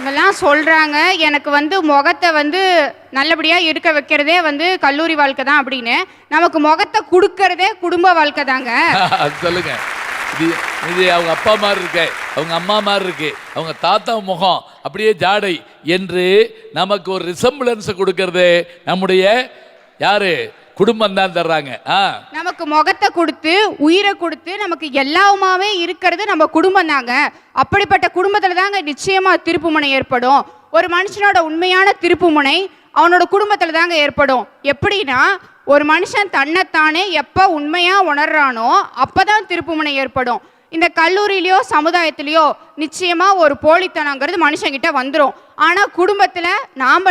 இவங்கெல்லாம் சொல்றாங்க எனக்கு வந்து முகத்தை வந்து நல்லபடியா இருக்க வைக்கிறதே வந்து கல்லூரி வாழ்க்கை தான் அப்படின்னு. நமக்கு முகத்தை கொடுக்கறதே குடும்ப வாழ்க்கை தாங்க. அது சொல்லுங்க. இது அவங்க அப்பா மாதிரி இருக்கு, அவங்க அம்மா மாதிரி இருக்கு, அவங்க தாத்தா முகம் அப்படியே ஜாடை என்று நமக்கு ஒரு ரிசம்பிளன்ஸ் கொடுக்கறது நம்முடைய யாரு குடும்பம் தான் தர்றாங்க. நமக்கு முகத்தை கொடுத்து உயிரை கொடுத்து நமக்கு எல்லாவுமாவே இருக்கிறது நம்ம குடும்பம் தாங்க. அப்படிப்பட்ட குடும்பத்துல தாங்க நிச்சயமா திருப்புமுனை ஏற்படும். ஒரு மனுஷனோட உண்மையான திருப்புமுனை அவனோட குடும்பத்துல தாங்க ஏற்படும். எப்படின்னா ஒரு மனுஷன் தன்னைத்தானே எப்ப உண்மையா உணர்றானோ அப்பதான் திருப்புமுனை ஏற்படும். இந்த கல்லூரியிலயோ சமுதாயத்திலயோ நிச்சயமா ஒரு போலித்தனங்கிறது மனுஷங்கிட்ட வந்துடும். ஆனா குடும்பத்துல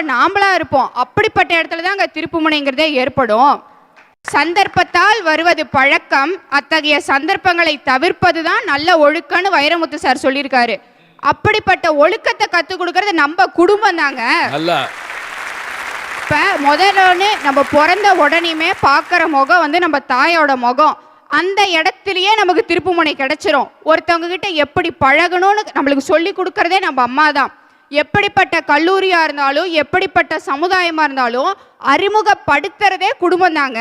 நாமளா இருப்போம். அப்படிப்பட்ட இடத்துல தாங்க திருப்புமுனைங்கிறதே ஏற்படும். சந்தர்ப்பத்தால் வருவது பழக்கம், அத்தகைய சந்தர்ப்பங்களை தவிர்ப்பது தான் நல்ல ஒழுக்கம்னு வைரமுத்து சார் சொல்லியிருக்காரு. அப்படிப்பட்ட ஒழுக்கத்தை கற்றுக் கொடுக்கறது நம்ம குடும்பம் தாங்க. இப்ப முதல்ல நம்ம பிறந்த உடனேயுமே பார்க்குற முகம் வந்து நம்ம தாயோட முகம். அந்த இடத்துலயே நமக்கு திருப்புமுனை கிடைச்சிரும். ஒருத்தவங்க கிட்ட எப்படி பழகணும்னு நம்மளுக்கு சொல்லி கொடுக்கறதே நம்ம அம்மா தான். எப்படிப்பட்ட கல்லூரியா இருந்தாலும் எப்படிப்பட்ட சமுதாயமா இருந்தாலும் அறிமுகப்படுத்துறதே குடும்பம் தாங்க.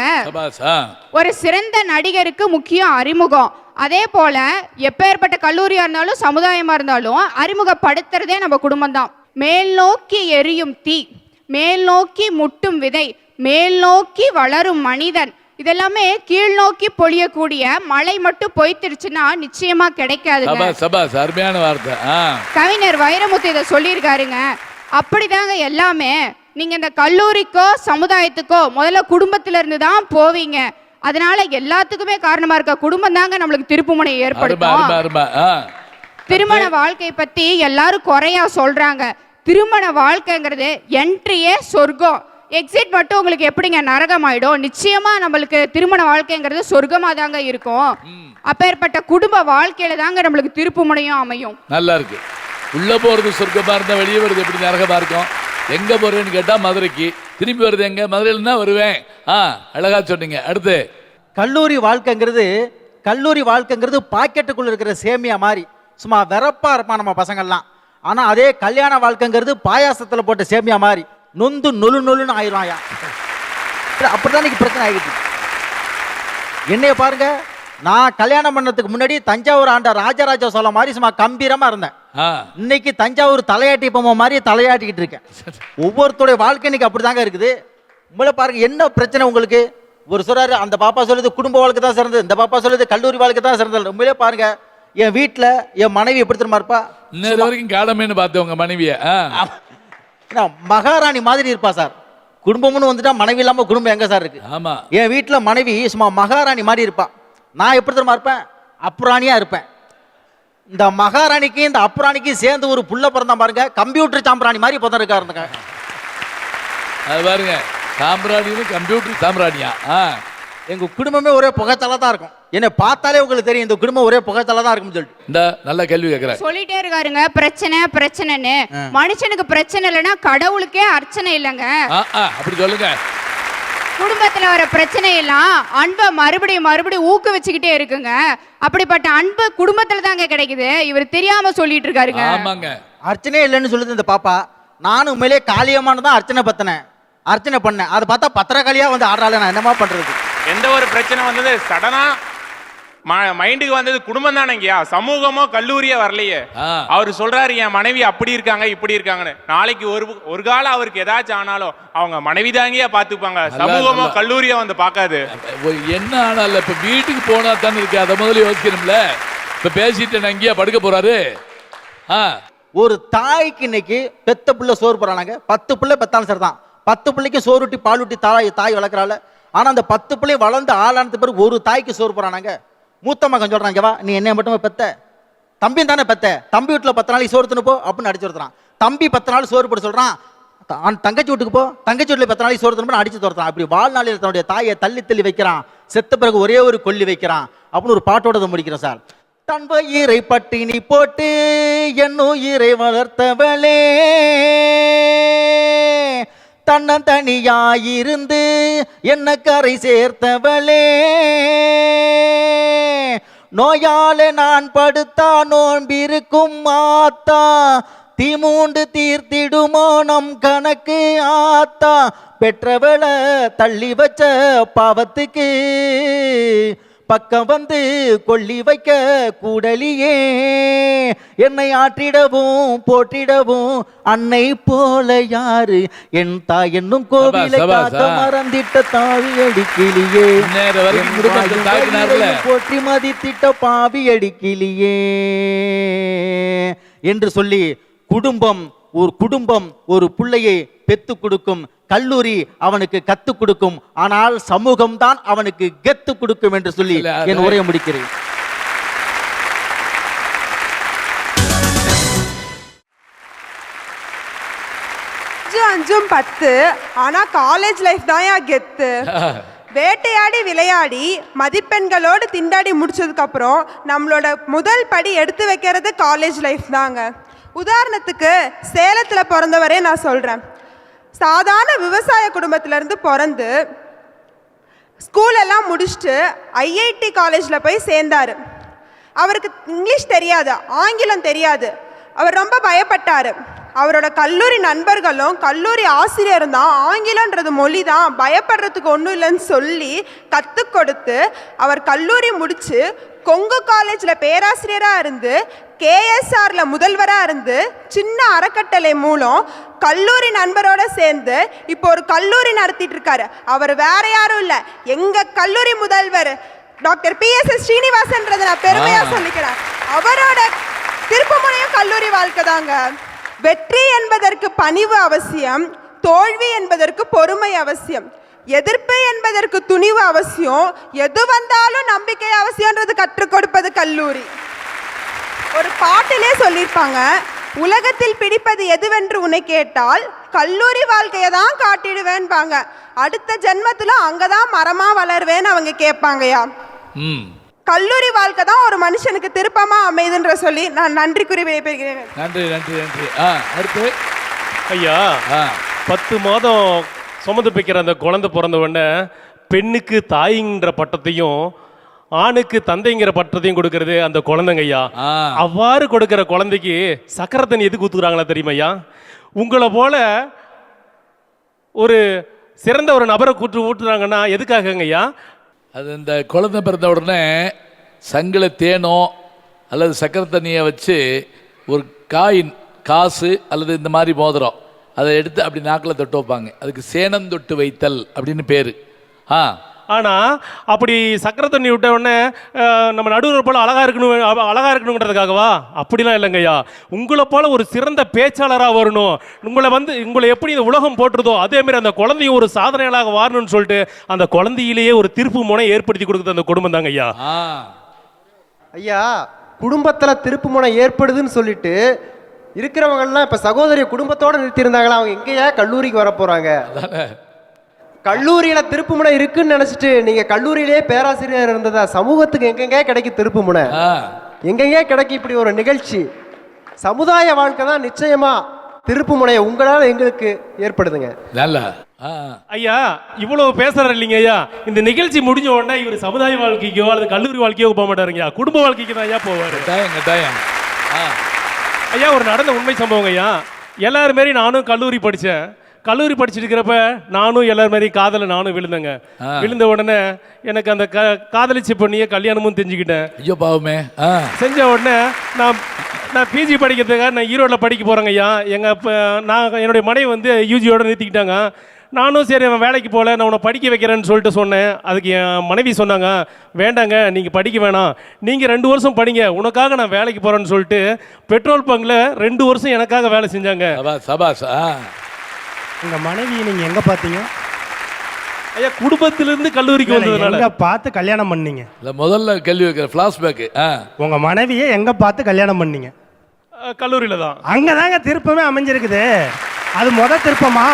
ஒரு சிறந்த நடிகருக்கு முக்கியம் அறிமுகம். அதே போல எப்பேற்பட்ட கல்லூரியா இருந்தாலும் சமுதாயமா இருந்தாலும் அறிமுகப்படுத்துறதே நம்ம குடும்பம் தான். மேல் நோக்கி எரியும் தீ, மேல் நோக்கி முட்டும் விதை, மேல் நோக்கி வளரும் மனிதன், இதெல்லாமே கீழ் நோக்கி பொழியக்கூடிய மழை மட்டும் பொய்த்திருச்சுன்னா நிச்சயமா கிடைக்காதுங்க. அருமையான வார்த்தை. கவிஞர் வைரமுத்து இதை சொல்லியிருக்காருங்க. அப்படிதாங்க எல்லாமே. நீங்க இந்த கல்லூரிக்கோ சமுதாயத்துக்கோ முதல்ல குடும்பத்துல இருந்து தான் போவீங்க. அதனால எல்லாத்துக்குமே காரணமா இருக்க குடும்பம் தாங்க நம்மளுக்கு திருப்புமுனை ஏற்படுத்தும். திருமண வாழ்க்கை பத்தி எல்லாரும் குறையா சொல்றாங்க. திருமண வாழ்க்கைங்கிறது என்ட்ரியே சொர்க்கம், எக்ஸிட் மட்டும் உங்களுக்கு எப்படிங்க நரகம் ஆயிடும்? நிச்சயமா நம்மளுக்கு திருமண வாழ்க்கைங்கிறது சொர்க்கமா தாங்க இருக்கும். அப்பேற்பட்ட குடும்ப வாழ்க்கையில தாங்க நம்மளுக்கு திருப்புமுனையும் அமையும். நல்லா இருக்கு. உள்ள போறது சொர்க்கமா இருந்தா வெளியே வருது எப்படி நரகமா இருக்கும்? எங்க போறேன்னு கேட்டா மதுரைக்கு, திரும்பி வருது எங்க? மதுரையில தான் வருவேன். அழகா சொன்னீங்க. அடுத்து கல்லூரி வாழ்க்கைங்கிறது பாக்கெட்டுக்குள்ள இருக்கிற சேமியா மாதிரி சும்மா வெறப்பா இருப்பான் நம்ம பசங்கள்லாம். ஆனா அதே கல்யாண வாழ்க்கைங்கிறது பாயாசத்துல போட்ட சேமியா மாதிரி நொந்து நொல்லுன்னு ஆயிரும். அப்படிதான் இன்னைக்கு பிரச்சனை ஆகிட்டு. என்னைய பாருங்க, நான் கல்யாணம் பண்ணதுக்கு முன்னாடி தஞ்சாவூர் ஆண்ட ராஜராஜ சோழ மாதிரி சும்மா கம்பீரமா இருந்தேன். இன்னைக்கு தஞ்சாவூர் தலையாட்டி பொம்மை மாதிரி தலையாட்டிக்கிட்டு இருக்கேன். ஒவ்வொருத்தருடைய வாழ்க்கை இன்னைக்கு அப்படிதாங்க இருக்குது. உங்களை பாருங்க, என்ன பிரச்சனை உங்களுக்கு? ஒரு சொல்றாரு, அந்த பாப்பா சொல்லுது குடும்ப வாழ்க்கை தான் சிறந்தது, இந்த பாப்பா சொல்லுது கல்லூரி வாழ்க்கை தான் சிறந்தது. உண்மையிலே பாருங்க, என் வீட்டுல என் மனைவி எப்படி தெரியுமா இருப்பா? இன்னொரு வரைக்கும் காலமேன்னு பார்த்தேன் உங்க மனைவிய. மகாராணி மாதிரி இருப்பா சார். குடும்பம்னு வந்துட்டா மனைவி இல்லாம குடும்பம் எங்க சார் இருக்கு? ஆமா. என் வீட்டுல மனைவி சும்மா மகாராணி மாதிரி இருப்பா. நான் எப்படி தெரியுமா இருப்பேன்? அப்புராணியா இருப்பேன். இந்த மகாராணிக்கு இந்த அப்புராணிக்கு சேர்ந்து ஒரு புள்ள பிறந்தா பாருங்க, கம்ப்யூட்டர் சாம்பிராணி மாதிரி பிறந்திருக்காருங்க. அது பாருங்க, சாம்பிராணி கம்ப்யூட்டர் சாம்பிராணியா? எங்க குடும்பமே ஒரே புகைத்தலை தான் இருக்கும். என்ன பார்த்தாலே உங்களுக்கு தெரியும் இந்த குடும்பம் ஒரே புகைத்தலை தான் இருக்கும்னு சொல்லிட்டு. இந்த நல்ல கேள்வி கேட்கிறேன். சொல்லிட்டே இருக்காருங்க பிரச்சனைன்னு. மனுஷனுக்கு பிரச்சனை இல்லைன்னா கடவுளுக்கே அர்ச்சனை இல்லைங்க. அப்படி சொல்லுங்க. குடும்பத்துல வர பிரச்சனை எல்லாம் அன்பை மறுபடியும் ஊக்குவிச்சுக்கிட்டே இருக்குங்க. அப்படிப்பட்ட அன்பு குடும்பத்துல தாங்க கிடைக்குது. இவர் தெரியாம சொல்லிட்டு இருக்காருங்க. ஆமாங்க. அர்ச்சனையே இல்லைன்னு சொல்லுது இந்த பாப்பா. நானும் உண்மையிலே காளியம்மானதான் அர்ச்சனை பண்ணேன். அதை பார்த்தா பத்திரக்காளியா வந்து ஆடுறாள். நான் என்னமா பண்றது? எந்த ஒரு பிரச்சனை வந்தது சடனா மைண்டுக்கு வந்தது குடும்பம் தானேங்கயா, சமூகமோ கல்லூரியே வரலையே. அவர் சொல்றாரு என் மனைவி அப்படி இருக்காங்க இப்படி இருக்காங்கன்னு. நாளைக்கு ஒரு காலம் அவருக்கு ஏதாச்சும் ஆனாலும் அவங்க மனைவி தாங்கயா பாத்துப்பாங்க, சமூகமோ கல்லூரியா வந்து பாக்காது. என்ன ஆனால இப்ப வீட்டுக்கு போனா தானே இருக்கு, அதை முதல்ல யோசிக்கணும்ல. இப்ப பேசிட்டு அங்கேயா படுக்க போறாரு. ஒரு தாய்க்கு இன்னைக்கு பெத்த பிள்ளை சோறு போறானாங்க. 10 பிள்ளை பெத்தாலும் சரிதான், 10 பிள்ளைக்கு சோறுட்டி பாலூட்டி தாய் வளர்க்குறாள். ஆனா அந்த 10 பிள்ளை வளர்ந்து ஆளானது பிறகு ஒரு தாய்க்கு சோறு போறானாங்க. மூத்த மகன் சொல்றாங்க, வா நீ என்னைய மட்டுமே பெத்த, தம்பி தானே பெத்த, தம்பி வீட்டுல 10 நாளைக்கு சோறு தின்னு போ அப்படின்னு அடிச்சு துரத்துறான். தம்பி 10 நாள் சோறு போட சொல்றான், தங்கச்சி வீட்டுக்கு போ, தங்கச்சி வீட்டுல 10 நாளைக்கு சோறு தின்னு அடிச்சு துரத்துறான். அப்படி வாழ்நாளில் தன்னுடைய தாயை தள்ளி வைக்கிறான். செத்த பிறகு ஒரே ஒரு கொல்லி வைக்கிறான் அப்படின்னு ஒரு பாட்டோட முடிக்கிறோம் சார். தன் வயிறை பட்டினி போட்டு என்னுயிரை வளர்த்தவளே, தன்னந்தனியாயிருந்து என்ன கரை சேர்த்தவளே, நோயால நான் படுத்தா நோன்பிருக்கும் மாத்தா, தீமூண்டு தீர்த்திடுமோ நம் கணக்கு ஆத்தா பெற்றவள தள்ளி வச்ச பாவத்துக்கு பக்கம் வந்து கொள்ளி வைக்க கூடலியே என்னை ஆற்றிடவும் போற்றிடவும் அன்னை போல யாரு என் தாய் என்னும் கோவிலை காக்க மறந்திட்ட தாவி அடிக்கிளியே போற்றி மதித்திட்ட பாவி அடிக்கிளியே என்று சொல்லி குடும்பம் ஒரு பிள்ளையை பெத்து கொடுக்கும், கல்லூரி அவனுக்கு கத்து கொடுக்கும், ஆனால் சமூகம் தான் அவனுக்கு கெத்து கொடுக்கும் என்று சொல்லி என் உரையை முடிக்கிறேன். அஞ்சும் 10 ஆனா காலேஜ் லைஃப் தான் கெத்து. வேட்டையாடி விளையாடி மதிப்பெண்களோடு திண்டாடி முடிச்சதுக்கு அப்புறம் நம்மளோட முதல் படி எடுத்து வைக்கிறது காலேஜ் லைஃப் தாங்க. உதாரணத்துக்கு சேலத்தில் பிறந்தவரே நான் சொல்கிறேன். சாதாரண விவசாய குடும்பத்திலேருந்து பிறந்து ஸ்கூல் எல்லாம் முடிச்சுட்டு ஐஐடி காலேஜில் போய் சேர்ந்தார். அவருக்கு இங்கிலீஷ் தெரியாது, ஆங்கிலம் தெரியாது. அவர் ரொம்ப பயப்பட்டார். அவரோட கல்லூரி நண்பர்களும் கல்லூரி ஆசிரியரும் தான் ஆங்கிலன்றது மொழி தான், பயப்படுறதுக்கு ஒன்றும் இல்லைன்னு சொல்லி கற்றுக் கொடுத்து அவர் கல்லூரி முடித்து கொங்கு காலேஜில் பேராசிரியராக இருந்து கேஎஸ்ஆரில் முதல்வராக இருந்து சின்ன அறக்கட்டளை மூலம் கல்லூரி நண்பரோட சேர்ந்து இப்போ ஒரு கல்லூரி நடத்திட்டு இருக்காரு. அவர் வேற யாரும் இல்லை, எங்கள் கல்லூரி முதல்வர் டாக்டர் பிஎஸ்எஸ் ஸ்ரீனிவாசன்றதை நான் பெருமையாக சொல்லிக்கிறேன். அவரோட திருப்புமுனையும் கல்லூரி வாழ்க்கை தாங்க. வெற்றி என்பதற்கு பணிவு அவசியம், தோல்வி என்பதற்கு பொறுமை அவசியம், எதிர்ப்பு என்பதற்கு துணிவு அவசியம், எது வந்தாலும் நம்பிக்கை அவசியம்ன்றது கற்றுக் கொடுப்பது கல்லூரி. ஒரு பாட்டிலே சொல்லியிருப்பாங்க, உலகத்தில் பிடிப்பது எதுவென்று உன்னை கேட்டால் கல்லூரி வாழ்க்கையை தான் காட்டிடுவேன்பாங்க. அடுத்த ஜென்மத்துல அங்கதான் மரமா வளருவேன்னு அவங்க கேட்பாங்கயா. கல்லூரி வாழ்க்கை தான் ஒரு மனுஷனுக்கு திருப்பமா அமைதுன்ற சொல்லி நான் நன்றி கூறி விடைபெறுகிறேன். நன்றி நன்றி நன்றி. அடுத்து ஐயா, 10 மாதம் சுமந்து வைக்கிற அந்த குழந்தை பிறந்த உடனே பெண்ணுக்கு தாய்ங்கிற பட்டத்தையும் ஆணுக்கு தந்தைங்கிற பட்டத்தையும் கொடுக்கறது அந்த குழந்தைங்க ஐயா. அவ்வாறு கொடுக்கிற குழந்தைக்கு சக்கரை தண்ணி எதுக்கு ஊத்துறாங்களா தெரியுமா ஐயா? உங்களை போல ஒரு சிறந்த ஒரு நபரை ஊட்டுறாங்கன்னா எதுக்காகங்க ஐயா? அது இந்த குழந்தை பிறந்த உடனே சங்கில தேனோ அல்லது சக்கரை தண்ணியை வச்சு ஒரு காயின் காசு அல்லது இந்த மாதிரி மோதிரம் அதை எடுத்து அப்படி நாக்கில் தொட்டு வைப்பாங்க. அதுக்கு சேனம் தொட்டு வைத்தல் அப்படின்னு பேர். ஆனால் அப்படி சக்கரை தண்ணி விட்ட உடனே நம்ம நடுவர் போல் அழகாக இருக்கணுங்கிறதுக்காகவா? அப்படிலாம் இல்லைங்கய்யா. உங்களை போல் ஒரு சிறந்த பேச்சாளராக வரணும், உங்களை எப்படி இந்த உலகம் போட்டுருதோ அதேமாரி அந்த குழந்தையும் ஒரு சாதனையாளராக வரணும்னு சொல்லிட்டு அந்த குழந்தையிலேயே ஒரு திருப்பு முனை ஏற்படுத்தி கொடுக்குறது அந்த குடும்பம் தாங்க ஐயா. ஐயா, குடும்பத்தில் திருப்பு முனை ஏற்படுதுன்னு சொல்லிட்டு இருக்கிறவங்கலாம் இப்போ சகோதரி குடும்பத்தோடு நிறுத்தியிருந்தாங்களா, அவங்க எங்கேயா கல்லூரிக்கு வர போகிறாங்க? கல்லூரியில திருப்புமுனை இருக்குன்னு நினைச்சிட்டு நீங்க கல்லூரியிலேயே பேராசிரியர் இருந்ததா? சமூகத்துக்கு எங்கெங்கே கிடைக்கும் திருப்புமுனை, எங்கெங்கே கிடைக்கும் இப்படி ஒரு நிகழ்ச்சி? சமுதாய வாழ்க்கை தான் நிச்சயமா திருப்புமுனையை உங்களால் எங்களுக்கு ஏற்படுதுங்க. ஐயா, இவ்வளவு பேசுறாரு இல்லைங்க ஐயா. இந்த நிகழ்ச்சி முடிஞ்ச உடனே இவர் சமுதாய வாழ்க்கைக்கோ அல்லது கல்லூரி வாழ்க்கையோ போக மாட்டாருங்க, குடும்ப வாழ்க்கைக்கு தான் ஐயா போவாரு. ஐயா, ஒரு நடந்த உண்மை சம்பவங்க ஐயா. எல்லாரும் மாரி நானும் கல்லூரி படித்தேன். கல்லூரி படிச்சுட்டு இருக்கிறப்ப நானும் எல்லாரும் மாதிரி காதலை நானும் விழுந்தேங்க. விழுந்த உடனே எனக்கு அந்த காதலிச்ச பொண்ணியை கல்யாணமும் தெரிஞ்சுக்கிட்டேன். ஐயோ பாவமே. செஞ்ச உடனே நான் பிஜி படிக்கிறதுக்காக நான் ஈரோட்டில் படிக்க போகிறேங்க ஐயா. என்னுடைய மனைவி வந்து யூஜியோட நிறுத்திக்கிட்டாங்க. நானும் சரி அவன் வேலைக்கு போகல, நான் உன்னை படிக்க வைக்கிறேன்னு சொல்லிட்டு சொன்னேன். அதுக்கு என் மனைவி சொன்னாங்க, வேண்டாங்க நீங்கள் படிக்க வேணாம், நீங்கள் 2 வருஷம் படிங்க, உனக்காக நான் வேலைக்கு போகிறேன்னு சொல்லிட்டு பெட்ரோல் பங்கில் 2 வருஷம் எனக்காக வேலை செஞ்சாங்க. சபாஸ். உங்க மனைவி நீங்க எங்க பாத்தீங்க ஐயா? குடும்பத்திலிருந்து கல்லூரிக்கு வந்ததுனால. எங்க பார்த்து கல்யாணம் பண்ணீங்க? முதல்ல கேள்வி வைக்கிற ஃபிளாஷ்பேக். உங்க மனைவியை எங்க பார்த்து கல்யாணம் பண்ணீங்க? கல்லூரியில தான். அங்கதாங்க திருப்பமே அமைஞ்சிருக்குது. அது முதல் திருப்பமா?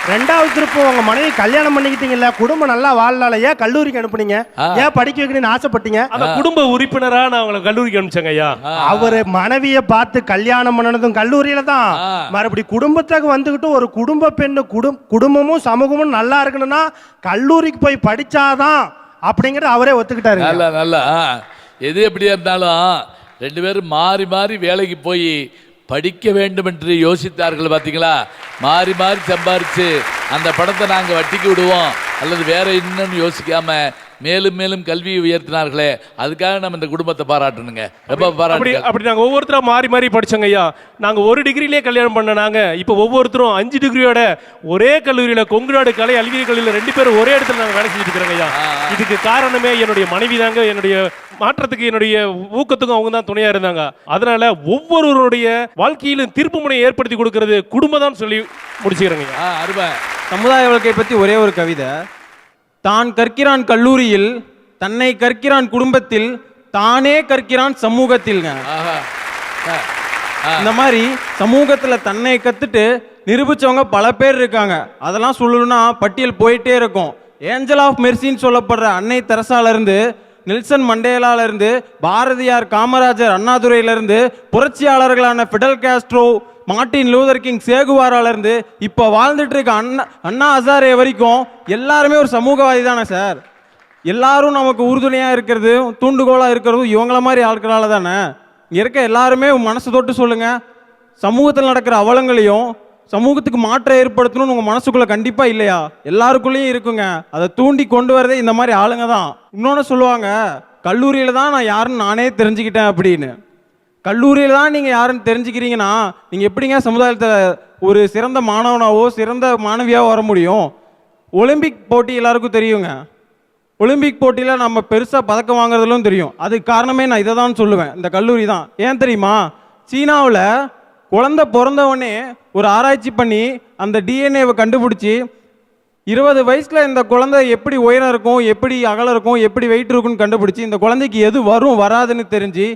2வது திருப்பம் உங்க மனைவி கல்யாணம் பண்ணிக்கிட்டீங்கல்ல, குடும்பம் நல்லா வாழலால, ஏன் கல்லூரிக்கு அனுப்புனீங்க? ஏன் படிக்க வைக்கணும்னு ஆசைப்பட்டீங்க? அந்த குடும்ப உறுப்பினரா நான் அவங்களை கல்லூரிக்கு அனுப்பிச்சேங்க ஐயா. அவரு மனைவியை பார்த்து கல்யாணம் பண்ணனதும் கல்லூரியில தான். மறுபடி குடும்பத்துக்கு வந்துகிட்டு ஒரு குடும்ப பெண்ணு குடும்பமும் சமூகமும் நல்லா இருக்கணும்னா கல்லூரிக்கு போய் படிச்சாதான் அப்படிங்கறது அவரே ஒத்துக்கிட்டாரு. நல்லா எது எப்படியா இருந்தாலும் 2 பேரும் மாறி மாறி வேலைக்கு போய் படிக்க வேண்டும் என்று யோசித்தார்கள் பார்த்தீங்களா? மாறி மாறி சம்பாரிச்சு அந்த பணத்தை நாங்கள் வட்டிக்கு விடுவோம் அல்லது வேற இன்னும் யோசிக்காம மேலும் மேலும் கல்வியை உயர்த்தினார்களே, அதுக்காக நம்ம இந்த குடும்பத்தை பாராட்டணுங்க. ரொம்ப பாராட்டு. அப்படி நாங்கள் ஒவ்வொருத்தரும் மாறி மாறி படிச்சோங்க ஐயா. நாங்கள் ஒரு டிகிரிலே கல்யாணம் பண்ண நாங்கள் இப்போ ஒவ்வொருத்தரும் 5 டிகிரியோட ஒரே கல்லூரியில் கொங்குநாடு கலை அறிவியல் கல்லூரியில் 2 பேரும் ஒரே இடத்துல நாங்கள் வேலை செஞ்சுட்டு இருக்கிறோங்க ஐயா. இதுக்கு காரணமே என்னுடைய மனைவி தாங்க. என்னுடைய மாற்றத்துக்கு என்னுடைய ஊக்கத்துக்கும் அவங்க தான் துணையா இருந்தாங்க. அதனால ஒவ்வொருவருடைய வாழ்க்கையிலும் திருப்பு முனையை ஏற்படுத்தி கொடுக்கிறது குடும்பம் தான் சொல்லி முடிச்சுக்கிறேங்க. அருமை. சமுதாய வாழ்க்கை பற்றி ஒரே ஒரு கவிதை. தான் கற்கிறான் கல்லூரியில், தன்னை கற்கிறான் குடும்பத்தில், தானே கற்கிறான் சமூகத்தில்ங்க. இந்த மாதிரி சமூகத்தில் தன்னை கற்றுட்டு நிரூபித்தவங்க பல பேர் இருக்காங்க. அதெல்லாம் சொல்லணும்னா பட்டியல் போயிட்டே இருக்கும். ஏஞ்சல் ஆஃப் மெர்சின்னு சொல்லப்படுற அன்னை தெரசாலேருந்து, நெல்சன் மண்டேலாலேருந்து, பாரதியார், காமராஜர், அண்ணாதுரையிலேருந்து, புரட்சியாளர்களான Fidel Castro, Martin Luther King, சேகுவாராலேருந்து இப்போ வாழ்ந்துட்டு இருக்க அண்ணா ஹசாரே வரைக்கும் எல்லாருமே ஒரு சமூகவாதி தானே சார். எல்லாரும் நமக்கு உறுதுணையாக இருக்கிறது, தூண்டுகோலாக இருக்கிறதும் இவங்கள மாதிரி ஆட்களால தானே. இங்கே இருக்க எல்லாருமே மனசு தொட்டு சொல்லுங்கள், சமூகத்தில் நடக்கிற அவலங்களையும் சமூகத்துக்கு மாற்றம் ஏற்படுத்தணும்னு உங்கள் மனசுக்குள்ளே கண்டிப்பாக இல்லையா? எல்லாருக்குள்ளேயும் இருக்குங்க. அதை தூண்டி கொண்டு வரதே இந்த மாதிரி ஆளுங்க தான். இன்னொன்று சொல்லுவாங்க, கல்லூரியில் தான் நான் யாருன்னு நானே தெரிஞ்சுக்கிட்டேன் அப்படின்னு. கல்லூரியில் தான் நீங்கள் யாருன்னு தெரிஞ்சுக்கிறீங்கன்னா நீங்கள் எப்படிங்க சமுதாயத்தில் ஒரு சிறந்த மாணவனாவோ சிறந்த மாணவியாவோ வர முடியும்? ஒலிம்பிக் போட்டி எல்லாருக்கும் தெரியுங்க. ஒலிம்பிக் போட்டியில் நம்ம பெருசாக பதக்கம் வாங்குறதுலும் தெரியும். அதுக்கு காரணமே நான் இதை தான் சொல்லுவேன், இந்த கல்லூரி தான். ஏன் தெரியுமா? சீனாவில் குழந்தை பிறந்தவொடனே ஒரு ஆராய்ச்சி பண்ணி அந்த டிஎன்ஏவை கண்டுபிடிச்சி 20 வயசில் இந்த குழந்தை எப்படி உயரம் இருக்கும், எப்படி அகலம் இருக்கும், எப்படி வெயிட் இருக்குன்னு கண்டுபிடிச்சி இந்த குழந்தைக்கு எது வரும் வராதுன்னு தெரிஞ்சு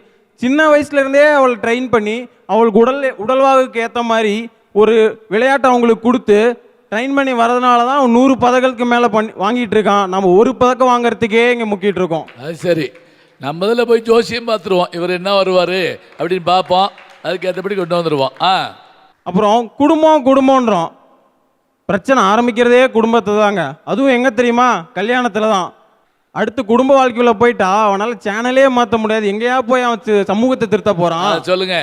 சின்ன வயசுலேருந்தே அவளை ட்ரெயின் பண்ணி அவளுக்கு உடல்வாகுக்கு ஏற்ற மாதிரி ஒரு விளையாட்டை அவங்களுக்கு கொடுத்து ட்ரெயின் பண்ணி வரதுனால தான் 100 பதக்கங்களுக்கு மேலே வாங்கிட்டு இருக்கான். நம்ம ஒரு பதக்கம் வாங்குறதுக்கே இங்கே முக்கிட்டு இருக்கோம். அது சரி, நம்ம இதில் போய் ஜோசியம் பார்த்துருவோம், இவர் என்ன வருவார் அப்படின்னு பார்ப்போம், அதுக்கு ஏற்றபடி கொண்டு வந்துடுவோம். அப்புறம் குடும்பம்ன்றோம். பிரச்சனை ஆரம்பிக்கிறதே குடும்பத்தை தாங்க. அதுவும் எங்கே தெரியுமா? கல்யாணத்தில் தான். அடுத்து குடும்ப வாழ்க்கையுள்ள போயிட்டா அவனால் சேனலே மாற்ற முடியாது. எங்கேயா போய் அவன் சமூகத்தை திருத்த போகிறான்? சொல்லுங்க,